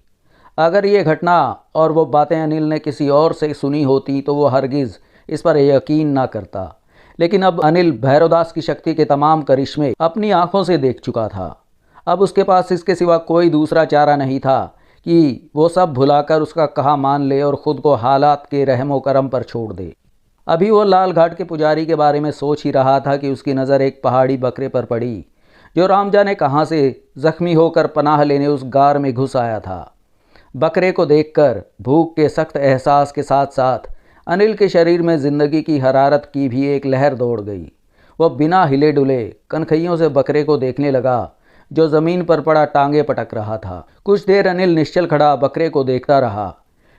अगर ये घटना और वो बातें अनिल ने किसी और से सुनी होती तो वो हरगिज़ इस पर यकीन ना करता, लेकिन अब अनिल भैरवदास की शक्ति के तमाम करिश्मे अपनी आंखों से देख चुका था। अब उसके पास इसके सिवा कोई दूसरा चारा नहीं था कि वो सब भुलाकर उसका कहा मान ले और ख़ुद को हालात के रहमो करम पर छोड़ दे। अभी वो लाल घाट के पुजारी के बारे में सोच ही रहा था कि उसकी नज़र एक पहाड़ी बकरे पर पड़ी जो राम जाने कहाँ से जख्मी होकर पनाह लेने उस गार में घुस आया था। बकरे को देखकर भूख के सख्त एहसास के साथ साथ अनिल के शरीर में ज़िंदगी की हरारत की भी एक लहर दौड़ गई। वह बिना हिले डुले कनखैयों से बकरे को देखने लगा जो ज़मीन पर पड़ा टांगे पटक रहा था। कुछ देर अनिल निश्चल खड़ा बकरे को देखता रहा।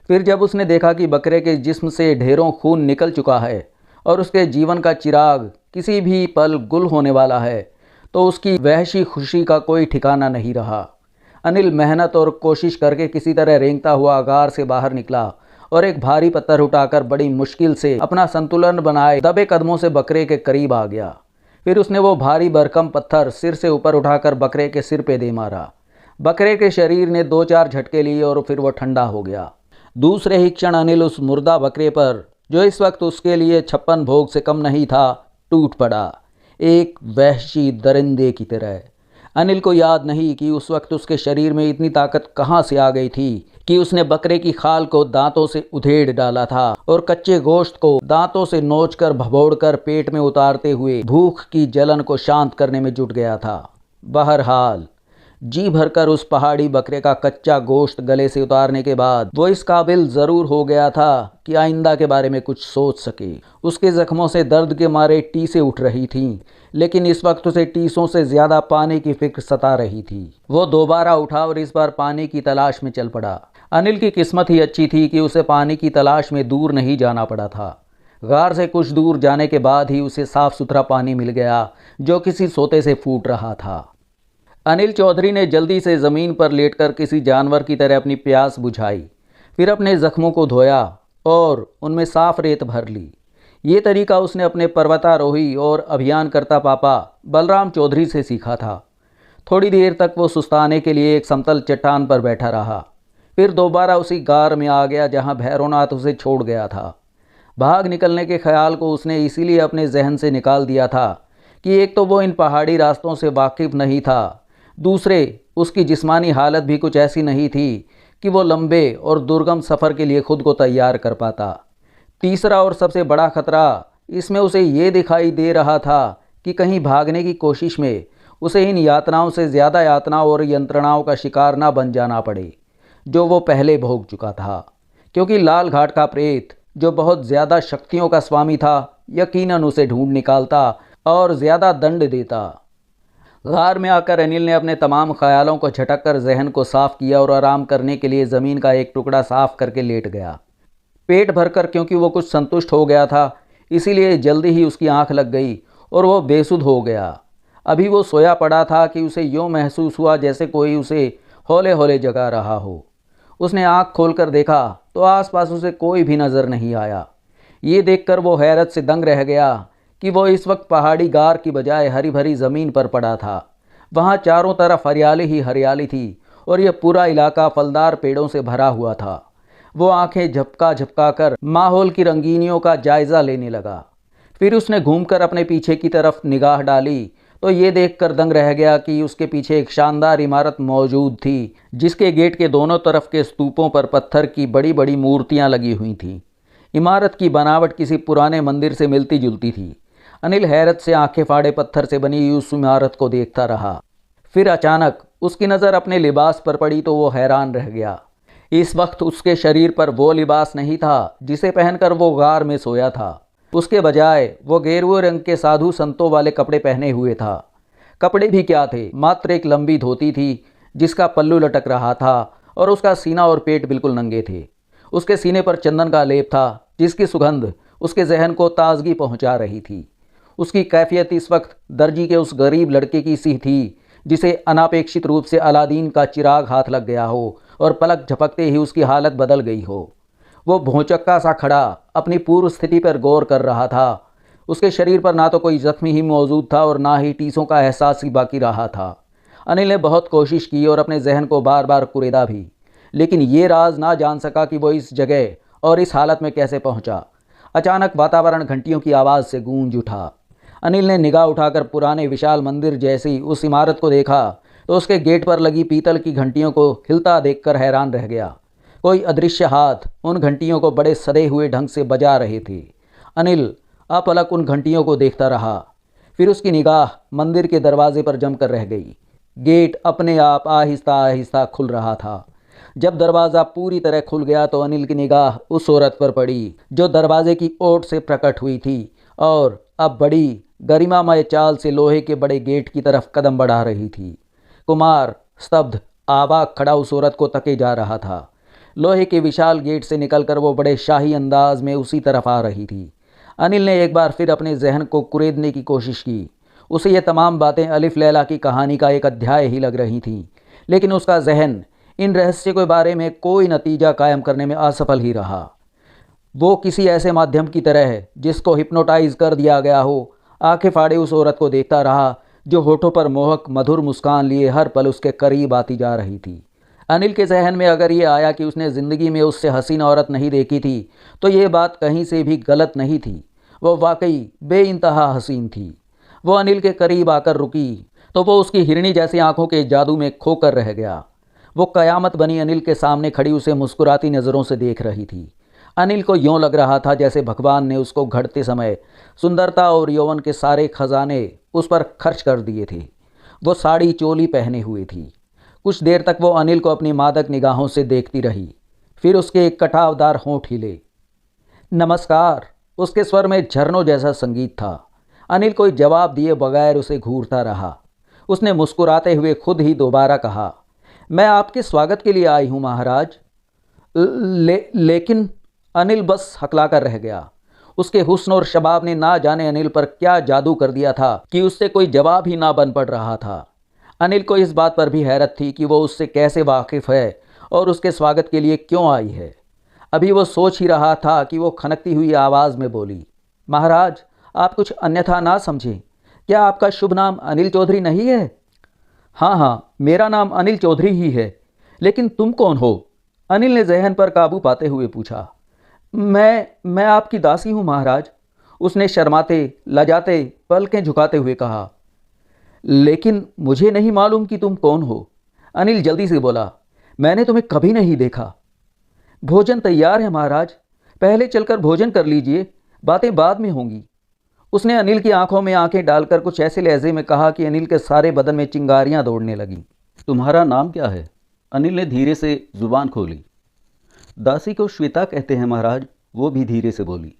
फिर जब उसने देखा कि बकरे के जिस्म से ढेरों खून निकल चुका है और उसके जीवन का चिराग किसी भी पल गुल होने वाला है, तो उसकी वहशी खुशी का कोई ठिकाना नहीं रहा। अनिल मेहनत और कोशिश करके किसी तरह रेंगता हुआ गार से बाहर निकला और एक भारी पत्थर उठाकर बड़ी मुश्किल से अपना संतुलन बनाए दबे कदमों से बकरे के करीब आ गया। फिर उसने वो भारी भरकम पत्थर सिर से ऊपर उठाकर बकरे के सिर पे दे मारा। बकरे के शरीर ने 2-4 झटके लिए और फिर वो ठंडा हो गया। दूसरे ही क्षण अनिल उस मुर्दा बकरे पर, जो इस वक्त उसके लिए 56 भोग से कम नहीं था, टूट पड़ा, एक वहशी दरिंदे की तरह। अनिल को याद नहीं कि उस वक्त उसके शरीर में इतनी ताकत कहाँ से आ गई थी कि उसने बकरे की खाल को दांतों से उधेड़ डाला था और कच्चे गोश्त को दांतों से नोचकर भभोड़कर पेट में उतारते हुए भूख की जलन को शांत करने में जुट गया था। बहरहाल जी भरकर उस पहाड़ी बकरे का कच्चा गोश्त गले से उतारने के बाद वो इस काबिल ज़रूर हो गया था कि आइंदा के बारे में कुछ सोच सके। उसके ज़ख्मों से दर्द के मारे टीसें उठ रही थीं, लेकिन इस वक्त उसे टीसों से ज़्यादा पानी की फिक्र सता रही थी। वो दोबारा उठा और इस बार पानी की तलाश में चल पड़ा। अनिल की किस्मत ही अच्छी थी कि उसे पानी की तलाश में दूर नहीं जाना पड़ा था। गार से कुछ दूर जाने के बाद ही उसे साफ़ सुथरा पानी मिल गया जो किसी सोते से फूट रहा था। अनिल चौधरी ने जल्दी से ज़मीन पर लेटकर किसी जानवर की तरह अपनी प्यास बुझाई, फिर अपने ज़ख्मों को धोया और उनमें साफ रेत भर ली। ये तरीका उसने अपने पर्वतारोही और अभियानकर्ता पापा बलराम चौधरी से सीखा था। थोड़ी देर तक वो सुस्ताने के लिए एक समतल चट्टान पर बैठा रहा, फिर दोबारा उसी गार में आ गया जहाँ भैरवनाथ उसे छोड़ गया था। भाग निकलने के ख्याल को उसने इसीलिए अपने जहन से निकाल दिया था कि एक तो वो इन पहाड़ी रास्तों से वाकिफ़ नहीं था, दूसरे उसकी जिस्मानी हालत भी कुछ ऐसी नहीं थी कि वो लंबे और दुर्गम सफ़र के लिए खुद को तैयार कर पाता। तीसरा और सबसे बड़ा खतरा इसमें उसे ये दिखाई दे रहा था कि कहीं भागने की कोशिश में उसे इन यातनाओं से ज़्यादा यातनाओं और यंत्रणाओं का शिकार ना बन जाना पड़े जो वो पहले भोग चुका था, क्योंकि लाल घाट का प्रेत जो बहुत ज़्यादा शक्तियों का स्वामी था यकीनन उसे ढूंढ निकालता और ज़्यादा दंड देता। गार में आकर अनिल ने अपने तमाम ख्यालों को झटक कर जहन को साफ़ किया और आराम करने के लिए ज़मीन का एक टुकड़ा साफ़ करके लेट गया। पेट भरकर, क्योंकि वो कुछ संतुष्ट हो गया था, इसीलिए जल्दी ही उसकी आंख लग गई और वो बेसुध हो गया। अभी वो सोया पड़ा था कि उसे यूँ महसूस हुआ जैसे कोई उसे हौले हौले जगा रहा हो। उसने आंख खोलकर देखा तो आसपास उसे कोई भी नज़र नहीं आया। ये देखकर वो हैरत से दंग रह गया कि वो इस वक्त पहाड़ी गार की बजाय हरी भरी ज़मीन पर पड़ा था। वहाँ चारों तरफ हरियाली ही हरियाली थी और यह पूरा इलाका फलदार पेड़ों से भरा हुआ था। वो आंखें झपका झपका कर माहौल की रंगीनियों का जायज़ा लेने लगा। फिर उसने घूमकर अपने पीछे की तरफ निगाह डाली तो ये देखकर दंग रह गया कि उसके पीछे एक शानदार इमारत मौजूद थी, जिसके गेट के दोनों तरफ के स्तूपों पर पत्थर की बड़ी बड़ी मूर्तियाँ लगी हुई थीं। इमारत की बनावट किसी पुराने मंदिर से मिलती जुलती थी। अनिल हैरत से आंखें फाड़े पत्थर से बनी उस इमारत को देखता रहा। फिर अचानक उसकी नज़र अपने लिबास पर पड़ी तो वो हैरान रह गया। इस वक्त उसके शरीर पर वो लिबास नहीं था जिसे पहनकर वो गार में सोया था। उसके बजाय वो गेरुए रंग के साधु संतों वाले कपड़े पहने हुए था। कपड़े भी क्या थे, मात्र एक लंबी धोती थी जिसका पल्लू लटक रहा था और उसका सीना और पेट बिल्कुल नंगे थे। उसके सीने पर चंदन का लेप था जिसकी सुगंध उसके जहन को ताजगी पहुंचा रही थी। उसकी कैफियत इस वक्त दर्जी के उस गरीब लड़के की सी थी जिसे अनापेक्षित रूप से अलादीन का चिराग हाथ लग गया हो और पलक झपकते ही उसकी हालत बदल गई हो। वो भौचक्का सा खड़ा अपनी पूर्व स्थिति पर गौर कर रहा था। उसके शरीर पर ना तो कोई जख्मी ही मौजूद था और ना ही टीसों का एहसास ही बाकी रहा था। अनिल ने बहुत कोशिश की और अपने जहन को बार बार कुरेदा भी, लेकिन ये राज ना जान सका कि वो इस जगह और इस हालत में कैसे पहुंचा। अचानक वातावरण घंटियों की आवाज़ से गूंज उठा। अनिल ने निगाह उठाकर पुराने विशाल मंदिर जैसी उस इमारत को देखा तो उसके गेट पर लगी पीतल की घंटियों को हिलता देखकर हैरान रह गया। कोई अदृश्य हाथ उन घंटियों को बड़े सदे हुए ढंग से बजा रहे थे। अनिल अपलक उन घंटियों को देखता रहा। फिर उसकी निगाह मंदिर के दरवाजे पर जमकर रह गई। गेट अपने आप आहिस्ता आहिस्ता खुल रहा था। जब दरवाज़ा पूरी तरह खुल गया तो अनिल की निगाह उस औरत पर पड़ी जो दरवाजे की ओट से प्रकट हुई थी और अब बड़ी गरिमामय चाल से लोहे के बड़े गेट की तरफ कदम बढ़ा रही थी। कुमार स्तब्ध आवाक खड़ा उस औरत को तके जा रहा था। लोहे के विशाल गेट से निकलकर वो बड़े शाही अंदाज में उसी तरफ आ रही थी। अनिल ने एक बार फिर अपने जहन को कुरेदने की कोशिश की। उसे ये तमाम बातें अलिफ लैला की कहानी का एक अध्याय ही लग रही थीं, लेकिन उसका जहन इन रहस्य के बारे में कोई नतीजा कायम करने में असफल ही रहा। वो किसी ऐसे माध्यम की तरह है जिसको हिप्नोटाइज कर दिया गया हो, आंखें फाड़े उस औरत को देखता रहा जो होठों पर मोहक मधुर मुस्कान लिए हर पल उसके करीब आती जा रही थी। अनिल के जहन में अगर ये आया कि उसने ज़िंदगी में उससे हसीन औरत नहीं देखी थी तो ये बात कहीं से भी गलत नहीं थी। वो वाकई बेइंतहा हसीन थी। वो अनिल के करीब आकर रुकी तो वो उसकी हिरनी जैसी आंखों के जादू में खोकर रह गया। वो कयामत बनी अनिल के सामने खड़ी उसे मुस्कुराती नज़रों से देख रही थी। अनिल को यूँ लग रहा था जैसे भगवान ने उसको घड़ते समय सुंदरता और यौवन के सारे खजाने उस पर खर्च कर दिए थे। वो साड़ी चोली पहने हुए थी। कुछ देर तक वो अनिल को अपनी मादक निगाहों से देखती रही। फिर उसके एक कटावदार होंठ हिले। नमस्कार, उसके स्वर में झरनों जैसा संगीत था। अनिल कोई जवाब दिए बगैर उसे घूरता रहा। उसने मुस्कुराते हुए खुद ही दोबारा कहा, मैं आपके स्वागत के लिए आई हूँ महाराज। लेकिन अनिल बस हकलाकर रह गया। उसके हुस्न और शबाब ने ना जाने अनिल पर क्या जादू कर दिया था कि उससे कोई जवाब ही ना बन पड़ रहा था। अनिल को इस बात पर भी हैरत थी कि वो उससे कैसे वाकिफ़ है और उसके स्वागत के लिए क्यों आई है। अभी वो सोच ही रहा था कि वो खनकती हुई आवाज़ में बोली, महाराज आप कुछ अन्यथा ना समझें, क्या आपका शुभ नाम अनिल चौधरी नहीं है? हाँ हाँ, मेरा नाम अनिल चौधरी ही है, लेकिन तुम कौन हो? अनिल ने जहन पर काबू पाते हुए पूछा। मैं आपकी दासी हूँ महाराज, उसने शर्माते लजाते पलकें झुकाते हुए कहा। लेकिन मुझे नहीं मालूम कि तुम कौन हो। अनिल जल्दी से बोला, मैंने तुम्हें कभी नहीं देखा। भोजन तैयार है महाराज, पहले चलकर भोजन कर लीजिए, बातें बाद में होंगी। उसने अनिल की आंखों में आंखें डालकर कुछ ऐसे लहजे में कहा कि अनिल के सारे बदन में चिंगारियां दौड़ने लगीं। तुम्हारा नाम क्या है? अनिल ने धीरे से जुबान खोली। दासी को श्वेता कहते हैं महाराज, वो भी धीरे से बोली।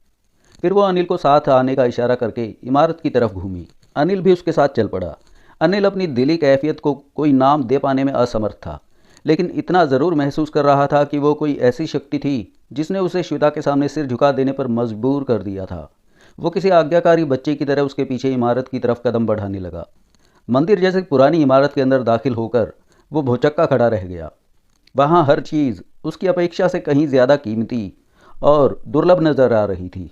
फिर वो अनिल को साथ आने का इशारा करके इमारत की तरफ घूमी। अनिल भी उसके साथ चल पड़ा। अनिल अपनी दिली कैफियत को कोई नाम दे पाने में असमर्थ था, लेकिन इतना ज़रूर महसूस कर रहा था कि वो कोई ऐसी शक्ति थी जिसने उसे श्वेता के सामने सिर झुका देने पर मजबूर कर दिया था। वो किसी आज्ञाकारी बच्चे की तरह उसके पीछे इमारत की तरफ कदम बढ़ाने लगा। मंदिर जैसे पुरानी इमारत के अंदर दाखिल होकर वो भौचक्का खड़ा रह गया। वहाँ हर चीज़ उसकी अपेक्षा से कहीं ज़्यादा कीमती और दुर्लभ नज़र आ रही थी।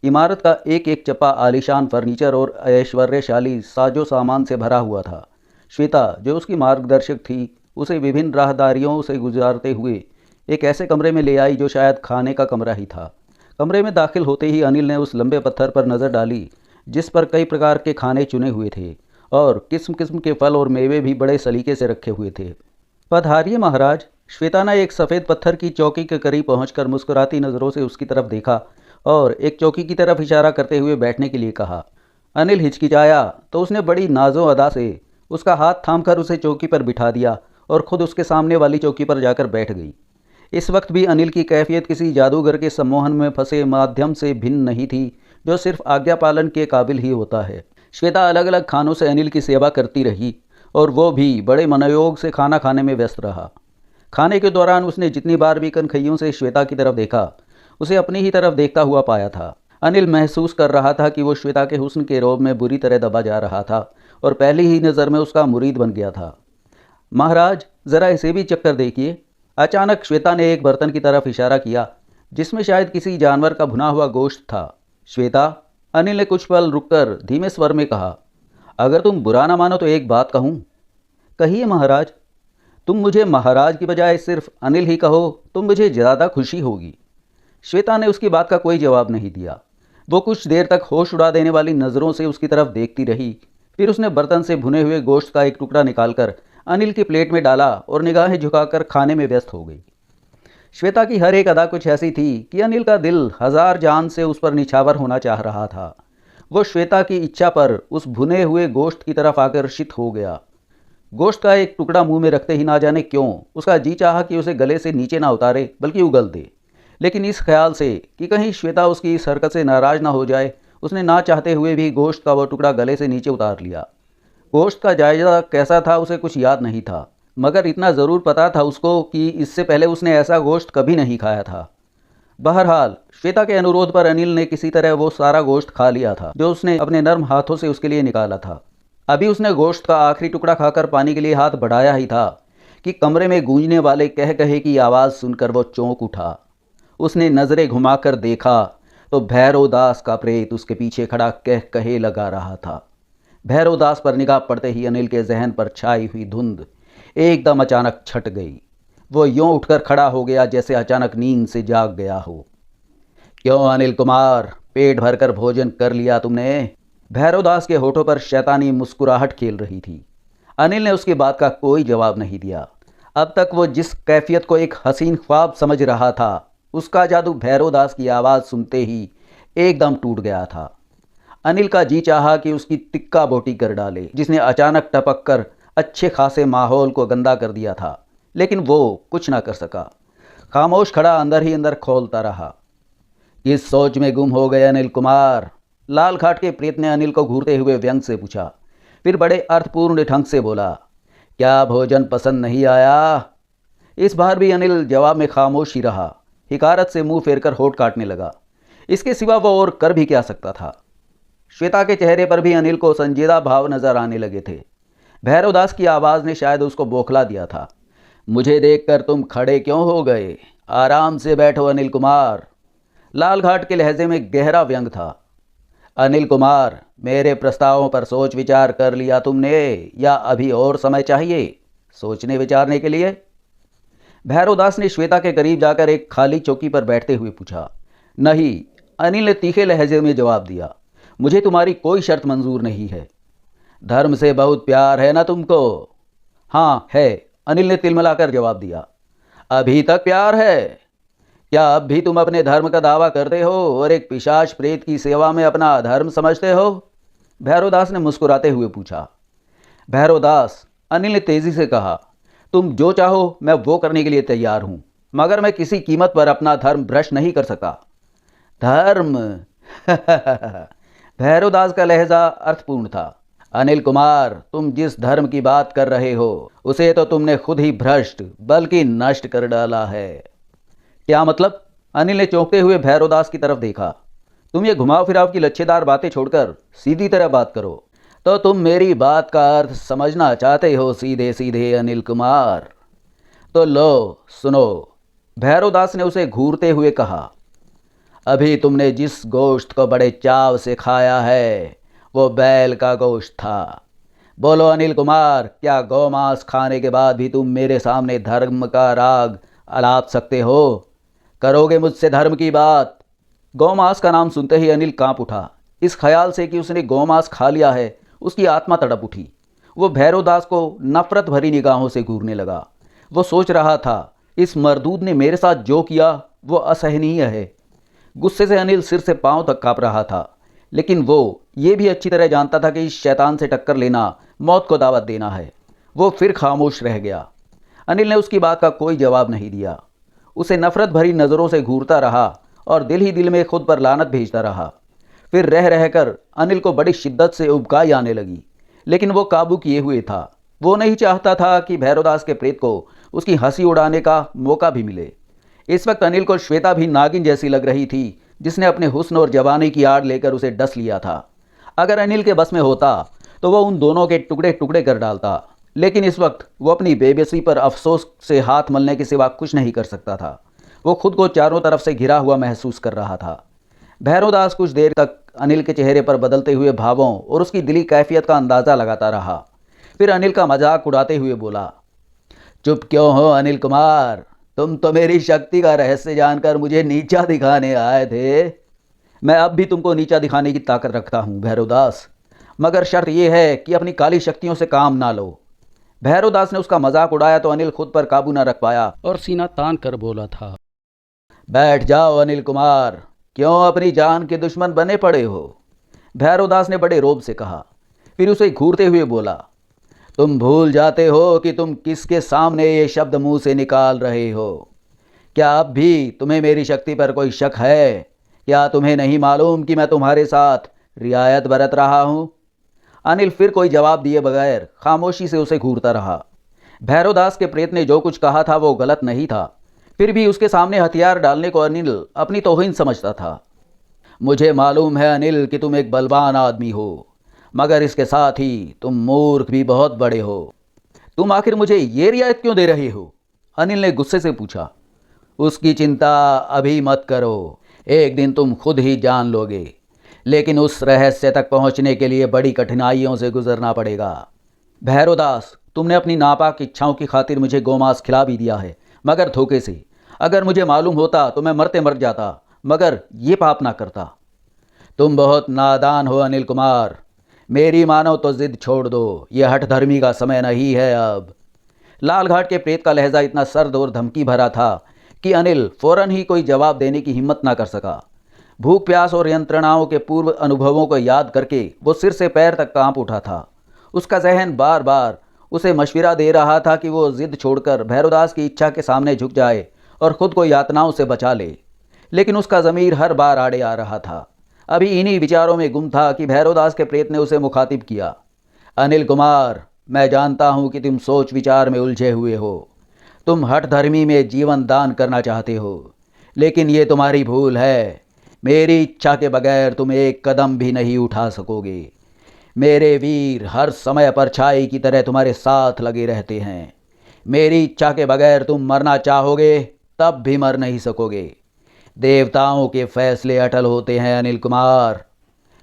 इमारत का एक एक चप्पा आलीशान फर्नीचर और ऐश्वर्यशाली साजो सामान से भरा हुआ था। श्वेता जो उसकी मार्गदर्शक थी, उसे विभिन्न राहदारियों से गुजारते हुए एक ऐसे कमरे में ले आई जो शायद खाने का कमरा ही था। कमरे में दाखिल होते ही अनिल ने उस लंबे पत्थर पर नज़र डाली जिस पर कई प्रकार के खाने चुने हुए थे और किस्म किस्म के फल और मेवे भी बड़े सलीके से रखे हुए थे। पधारिए महाराज। श्वेता ने एक सफ़ेद पत्थर की चौकी के करीब पहुंचकर मुस्कुराती नज़रों से उसकी तरफ देखा और एक चौकी की तरफ इशारा करते हुए बैठने के लिए कहा। अनिल हिचकिचाया तो उसने बड़ी नाजो अदा से उसका हाथ थामकर उसे चौकी पर बिठा दिया और खुद उसके सामने वाली चौकी पर जाकर बैठ गई। इस वक्त भी अनिल की कैफियत किसी जादूगर के सम्मोहन में फंसे माध्यम से भिन्न नहीं थी, जो सिर्फ आज्ञा पालन के काबिल ही होता है। श्वेता अलग अलग खानों से अनिल की सेवा करती रही और वो भी बड़े मनोयोग से खाना खाने में व्यस्त रहा। खाने के दौरान उसने जितनी बार भी कनखैयों से श्वेता की तरफ देखा, उसे अपनी ही तरफ देखता हुआ पाया था। अनिल महसूस कर रहा था कि वो श्वेता के हुस्न के रौब में बुरी तरह दबा जा रहा था और पहली ही नज़र में उसका मुरीद बन गया था। महाराज, ज़रा इसे भी चक्कर देखिए। अचानक श्वेता ने एक बर्तन की तरफ इशारा किया जिसमें शायद किसी जानवर का भुना हुआ गोश्त था। श्वेता, अनिल ने कुछ पल रुककर धीमे स्वर में कहा, अगर तुम बुरा ना मानो तो एक बात कहूँ। कहिए महाराज। तुम मुझे महाराज की बजाय सिर्फ अनिल ही कहो तो मुझे ज़्यादा खुशी होगी। श्वेता ने उसकी बात का कोई जवाब नहीं दिया। वो कुछ देर तक होश उड़ा देने वाली नज़रों से उसकी तरफ देखती रही। फिर उसने बर्तन से भुने हुए गोश्त का एक टुकड़ा निकालकर अनिल की प्लेट में डाला और निगाहें झुकाकर खाने में व्यस्त हो गई। श्वेता की हर एक अदा कुछ ऐसी थी कि अनिल का दिल हजार जान से उस पर निछावर होना चाह रहा था। वो श्वेता की इच्छा पर उस भुने हुए गोश्त की तरफ आकर्षित हो गया। गोश्त का एक टुकड़ा मुंह में रखते ही ना जाने क्यों उसका जी चाहा कि उसे गले से नीचे ना उतारे बल्कि उगल दे, लेकिन इस ख्याल से कि कहीं श्वेता उसकी इस हरकत से नाराज़ ना हो जाए, उसने ना चाहते हुए भी गोश्त का वह टुकड़ा गले से नीचे उतार लिया। गोश्त का जायजा कैसा था उसे कुछ याद नहीं था, मगर इतना ज़रूर पता था उसको कि इससे पहले उसने ऐसा गोश्त कभी नहीं खाया था। बहरहाल श्वेता के अनुरोध पर अनिल ने किसी तरह वो सारा गोश्त खा लिया था जो उसने अपने नर्म हाथों से उसके लिए निकाला था। अभी उसने गोश्त का आखिरी टुकड़ा खाकर पानी के लिए हाथ बढ़ाया ही था कि कमरे में गूंजने वाले कह कहे की आवाज़ सुनकर वो चौंक उठा। उसने नज़रें घुमाकर देखा तो भैरव दास का प्रेत उसके पीछे खड़ा कह कहे लगा रहा था। भैरव दास पर निगाह पड़ते ही अनिल के जहन पर छाई हुई धुंध एकदम अचानक छट गई। वो यूं उठकर खड़ा हो गया जैसे अचानक नींद से जाग गया हो। क्यों अनिल कुमार, पेट भरकर भोजन कर लिया तुमने? भैरव दास के होठों पर शैतानी मुस्कुराहट खेल रही थी। अनिल ने उसकी बात का कोई जवाब नहीं दिया। अब तक वो जिस कैफियत को एक हसीन ख्वाब समझ रहा था, उसका जादू भैरव दास की आवाज़ सुनते ही एकदम टूट गया था। अनिल का जी चाहा कि उसकी तिक्का बोटी कर डाले, जिसने अचानक टपक कर अच्छे खासे माहौल को गंदा कर दिया था, लेकिन वो कुछ ना कर सका। खामोश खड़ा अंदर ही अंदर खोलता रहा। किस सोच में गुम हो गए अनिल कुमार? लाल खाट के प्रेत ने अनिल को घूरते हुए व्यंग से पूछा। फिर बड़े अर्थपूर्ण ढंग से बोला, क्या भोजन पसंद नहीं आया? इस बार भी अनिल जवाब में खामोश ही रहा। हिकारत से मुंह फेरकर होठ काटने लगा। इसके सिवा वो और कर भी क्या सकता था? श्वेता के चेहरे पर भी अनिल को संजीदा भाव नजर आने लगे थे। भैरव दास की आवाज़ ने शायद उसको बौखला दिया था। मुझे देखकर तुम खड़े क्यों हो गए? आराम से बैठो अनिल कुमार। लाल घाट के लहजे में गहरा व्यंग था। अनिल कुमार, मेरे प्रस्तावों पर सोच विचार कर लिया तुमने या अभी और समय चाहिए सोचने विचारने के लिए? भैरव दास ने श्वेता के करीब जाकर एक खाली चौकी पर बैठते हुए पूछा। नहीं, अनिल ने तीखे लहजे में जवाब दिया। मुझे तुम्हारी कोई शर्त मंजूर नहीं है। धर्म से बहुत प्यार है ना तुमको? हाँ है, अनिल ने तिलमिलाकर जवाब दिया। अभी तक प्यार है? क्या अब भी तुम अपने धर्म का दावा करते हो और एक पिशाच प्रेत की सेवा में अपना धर्म समझते हो? भैरव दास ने मुस्कुराते हुए पूछा। भैरव दास, अनिल ने तेजी से कहा, तुम जो चाहो मैं वो करने के लिए तैयार हूं, मगर मैं किसी कीमत पर अपना धर्म भ्रष्ट नहीं कर सका। धर्म? भैरव दास का लहजा अर्थपूर्ण था। अनिल कुमार, तुम जिस धर्म की बात कर रहे हो उसे तो तुमने खुद ही भ्रष्ट बल्कि नष्ट कर डाला है। क्या मतलब? अनिल ने चौंकते हुए भैरव दास की तरफ देखा। तुम ये घुमाव फिराव की लच्छेदार बातें छोड़कर सीधी तरह बात करो। तो तुम मेरी बात का अर्थ समझना चाहते हो सीधे सीधे अनिल कुमार? तो लो सुनो, भैरव दास ने उसे घूरते हुए कहा। अभी तुमने जिस गोश्त को बड़े चाव से खाया है वो बैल का गोश्त था। बोलो अनिल कुमार, क्या गौमांस खाने के बाद भी तुम मेरे सामने धर्म का राग अलाप सकते हो? करोगे मुझसे धर्म की बात? गौमांस का नाम सुनते ही अनिल कांप उठा। इस ख्याल से कि उसने गौमांस खा लिया है उसकी आत्मा तड़प उठी। वो भैरव दास को नफरत भरी निगाहों से घूरने लगा। वो सोच रहा था, इस मरदूद ने मेरे साथ जो किया वो असहनीय है। गुस्से से अनिल सिर से पांव तक कांप रहा था। लेकिन वो ये भी अच्छी तरह जानता था कि इस शैतान से टक्कर लेना मौत को दावत देना है। वो फिर खामोश रह गया। अनिल ने उसकी बात का कोई जवाब नहीं दिया। उसे नफरत भरी नज़रों से घूरता रहा और दिल ही दिल में खुद पर लानत भेजता रहा। फिर रह रहकर अनिल को बड़ी शिद्दत से उबकाई आने लगी, लेकिन वो काबू किए हुए था। वो नहीं चाहता था कि भैरवदास के प्रेत को उसकी हंसी उड़ाने का मौका भी मिले। इस वक्त अनिल को श्वेता भी नागिन जैसी लग रही थी, जिसने अपने हुस्न और जवानी की आड़ लेकर उसे डस लिया था। अगर अनिल के बस में होता तो वह उन दोनों के टुकड़े टुकड़े कर डालता, लेकिन इस वक्त वो अपनी बेबसी पर अफसोस से हाथ मलने के सिवा कुछ नहीं कर सकता था। वो खुद को चारों तरफ से घिरा हुआ महसूस कर रहा था। भैरवदास कुछ देर तक अनिल के चेहरे पर बदलते हुए भावों और उसकी दिली कैफियत का अंदाज़ा लगाता रहा। फिर अनिल का मजाक उड़ाते हुए बोला, चुप क्यों हो अनिल कुमार? तुम तो मेरी शक्ति का रहस्य जानकर मुझे नीचा दिखाने आए थे। मैं अब भी तुमको नीचा दिखाने की ताकत रखता हूँ भैरवदास, मगर शर्त यह है कि अपनी काली शक्तियों से काम ना लो। भैरवदास ने उसका मजाक उड़ाया तो अनिल खुद पर काबू न रख पाया और सीना तान कर बोला था, बैठ जाओ अनिल कुमार, क्यों अपनी जान के दुश्मन बने पड़े हो? भैरवदास ने बड़े रोब से कहा। फिर उसे घूरते हुए बोला, तुम भूल जाते हो कि तुम किसके सामने ये शब्द मुंह से निकाल रहे हो। क्या अब भी तुम्हें मेरी शक्ति पर कोई शक है? क्या तुम्हें नहीं मालूम कि मैं तुम्हारे साथ रियायत बरत रहा हूँ? अनिल फिर कोई जवाब दिए बगैर खामोशी से उसे घूरता रहा। भैरवदास के प्रेत ने जो कुछ कहा था वो गलत नहीं था, फिर भी उसके सामने हथियार डालने को अनिल अपनी तौहीन समझता था। मुझे मालूम है अनिल कि तुम एक बलवान आदमी हो, मगर इसके साथ ही तुम मूर्ख भी बहुत बड़े हो। तुम आखिर मुझे ये रियायत क्यों दे रहे हो? अनिल ने गुस्से से पूछा। उसकी चिंता अभी मत करो, एक दिन तुम खुद ही जान लोगे, लेकिन उस रहस्य तक पहुंचने के लिए बड़ी कठिनाइयों से गुजरना पड़ेगा। भैरवदास, तुमने अपनी नापाक इच्छाओं की खातिर मुझे गोमांस खिला भी दिया है, मगर धोखे से। अगर मुझे मालूम होता तो मैं मरते मर जाता, मगर ये पाप ना करता। तुम बहुत नादान हो अनिल कुमार, मेरी मानो तो जिद छोड़ दो, ये हठ धर्मी का समय नहीं है अब। लालघाट के प्रेत का लहजा इतना सर्द और धमकी भरा था कि अनिल फौरन ही कोई जवाब देने की हिम्मत ना कर सका। भूख प्यास और यंत्रणाओं के पूर्व अनुभवों को याद करके वो सिर से पैर तक कांप उठा था। उसका जहन बार बार उसे मशविरा दे रहा था कि वो जिद छोड़कर भैरवदास की इच्छा के सामने झुक जाए और खुद को यातनाओं से बचा ले, लेकिन उसका ज़मीर हर बार आड़े आ रहा था। अभी इन्हीं विचारों में गुम था कि भैरवदास के प्रेत ने उसे मुखातिब किया। अनिल कुमार, मैं जानता हूँ कि तुम सोच विचार में उलझे हुए हो। तुम हठ धर्मी में जीवन दान करना चाहते हो, लेकिन ये तुम्हारी भूल है। मेरी इच्छा के बगैर तुम एक कदम भी नहीं उठा सकोगे। मेरे वीर हर समय परछाई की तरह तुम्हारे साथ लगे रहते हैं। मेरी इच्छा के बगैर तुम मरना चाहोगे तब भी मर नहीं सकोगे। देवताओं के फैसले अटल होते हैं अनिल कुमार।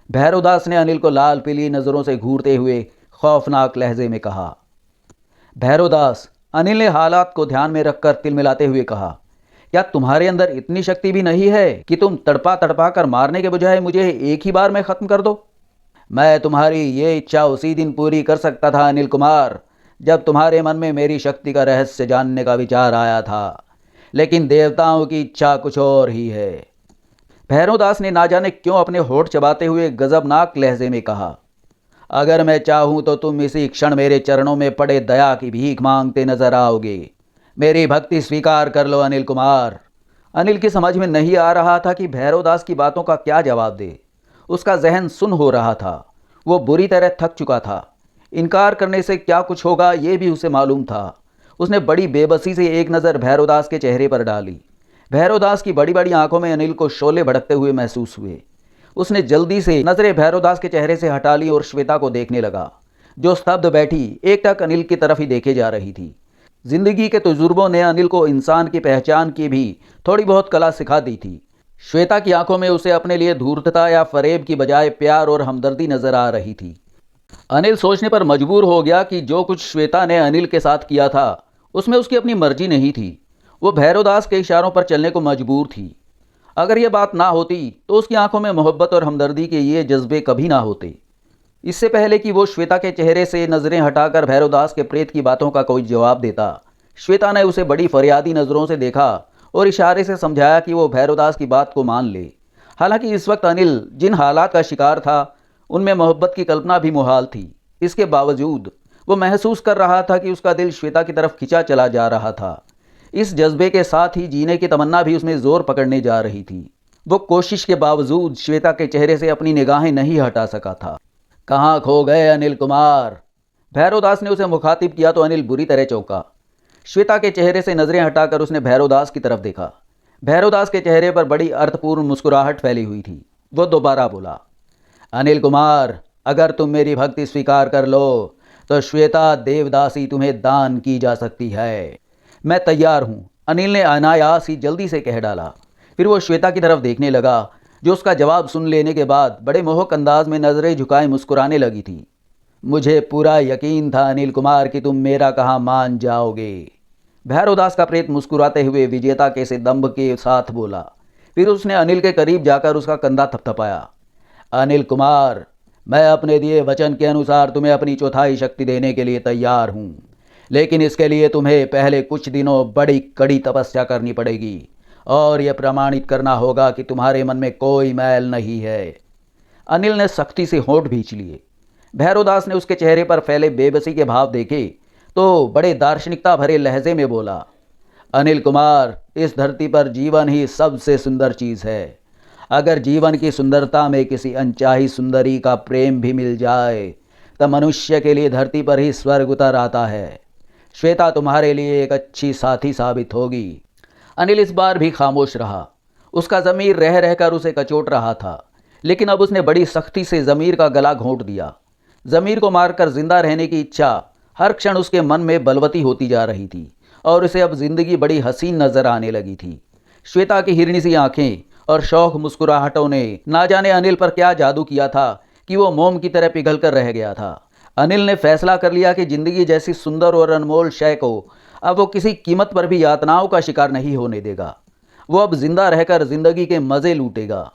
भैरवदास ने अनिल को लाल पीली नज़रों से घूरते हुए खौफनाक लहजे में कहा। भैरवदास, अनिल ने हालात को ध्यान में रखकर तिलमिलाते हुए कहा, क्या तुम्हारे अंदर इतनी शक्ति भी नहीं है कि तुम तड़पा तड़पा कर मारने के बजाय मुझे एक ही बार में ख़त्म कर दो? मैं तुम्हारी ये इच्छा उसी दिन पूरी कर सकता था अनिल कुमार, जब तुम्हारे मन में मेरी शक्ति का रहस्य जानने का विचार आया था, लेकिन देवताओं की इच्छा कुछ और ही है। भैरवदास ने ना जाने क्यों अपने होठ चबाते हुए गजबनाक लहजे में कहा, अगर मैं चाहूँ तो तुम इसी क्षण मेरे चरणों में पड़े दया की भीख मांगते नजर आओगे। मेरी भक्ति स्वीकार कर लो अनिल कुमार। अनिल की समझ में नहीं आ रहा था कि भैरवदास की बातों का क्या जवाब दे। उसका जहन सुन हो रहा था। वो बुरी तरह थक चुका था। इनकार करने से क्या कुछ होगा ये भी उसे मालूम था। उसने बड़ी बेबसी से एक नज़र भैरवदास के चेहरे पर डाली। भैरवदास की बड़ी बड़ी आंखों में अनिल को शोले भड़कते हुए महसूस हुए। उसने जल्दी से नज़रें भैरवदास के चेहरे से हटा ली और श्वेता को देखने लगा, जो स्तब्ध बैठी एकटक अनिल की तरफ ही देखे जा रही थी। जिंदगी के तजुर्बों ने अनिल को इंसान की पहचान की भी थोड़ी बहुत कला सिखा दी थी। श्वेता की आंखों में उसे अपने लिए धूर्तता या फरेब की बजाय प्यार और हमदर्दी नजर आ रही थी। अनिल सोचने पर मजबूर हो गया कि जो कुछ श्वेता ने अनिल के साथ किया था उसमें उसकी अपनी मर्जी नहीं थी। वो भैरवदास के इशारों पर चलने को मजबूर थी। अगर यह बात ना होती तो उसकी आंखों में मोहब्बत और हमदर्दी के ये जज्बे कभी ना होते। इससे पहले कि वो श्वेता के चेहरे से नज़रें हटाकर भैरवदास के प्रेत की बातों का कोई जवाब देता, श्वेता ने उसे बड़ी फरियादी नज़रों से देखा और इशारे से समझाया कि वो भैरवदास की बात को मान ले। हालांकि इस वक्त अनिल जिन हालात का शिकार था उनमें मोहब्बत की कल्पना भी मुहाल थी। इसके बावजूद वो महसूस कर रहा था कि उसका दिल श्वेता की तरफ खिंचा चला जा रहा था। इस जज्बे के साथ ही जीने की तमन्ना भी उसमें जोर पकड़ने जा रही थी। वो कोशिश के बावजूद श्वेता के चेहरे से अपनी निगाहें नहीं हटा सका था। कहाँ खो गए अनिल कुमार? भैरवदास ने उसे मुखातिब किया तो अनिल बुरी तरह चौंका। श्वेता के चेहरे से नजरें हटाकर उसने भैरवदास की तरफ देखा। भैरवदास के चेहरे पर बड़ी अर्थपूर्ण मुस्कुराहट फैली हुई थी। वो दोबारा बोला, अनिल कुमार, अगर तुम मेरी भक्ति स्वीकार कर लो तो श्वेता देवदासी तुम्हें दान की जा सकती है। मैं तैयार हूँ, अनिल ने अनायास ही जल्दी से कह डाला। फिर वो श्वेता की तरफ देखने लगा, जो उसका जवाब सुन लेने के बाद बड़े मोहक अंदाज में नजरें झुकाए मुस्कुराने लगी थी। मुझे पूरा यकीन था अनिल कुमार कि तुम मेरा कहा मान जाओगे। भैरवदास का प्रेत मुस्कुराते हुए विजेता के से दम्भ के साथ बोला। फिर उसने अनिल के करीब जाकर उसका कंधा थपथपाया। अनिल कुमार, मैं अपने दिए वचन के अनुसार तुम्हें अपनी चौथाई शक्ति देने के लिए तैयार हूँ, लेकिन इसके लिए तुम्हें पहले कुछ दिनों बड़ी कड़ी तपस्या करनी पड़ेगी और यह प्रमाणित करना होगा कि तुम्हारे मन में कोई मैल नहीं है। अनिल ने सख्ती से होंठ भींच लिए। भैरवदास ने उसके चेहरे पर फैले बेबसी के भाव देखे तो बड़े दार्शनिकता भरे लहजे में बोला, अनिल कुमार, इस धरती पर जीवन ही सबसे सुंदर चीज़ है। अगर जीवन की सुंदरता में किसी अनचाही सुंदरी का प्रेम भी मिल जाए तब मनुष्य के लिए धरती पर ही स्वर्ग उतर आता है। श्वेता तुम्हारे लिए एक अच्छी साथी साबित होगी। अनिल इस बार भी खामोश रहा। उसका ज़मीर रह रहकर उसे कचोट रहा था, लेकिन अब उसने बड़ी सख्ती से ज़मीर का गला घोंट दिया। ज़मीर को मारकर जिंदा रहने की इच्छा हर क्षण उसके मन में बलवती होती जा रही थी और उसे अब जिंदगी बड़ी हसीन नजर आने लगी थी। श्वेता की हिरनी सी आंखें और शौक मुस्कुराहटों ने ना जाने अनिल पर क्या जादू किया था कि वो मोम की तरह पिघल कर रह गया था। अनिल ने फैसला कर लिया कि जिंदगी जैसी सुंदर और अनमोल शय को अब वो किसी कीमत पर भी यातनाओं का शिकार नहीं होने देगा। वो अब जिंदा रहकर जिंदगी के मज़े लूटेगा।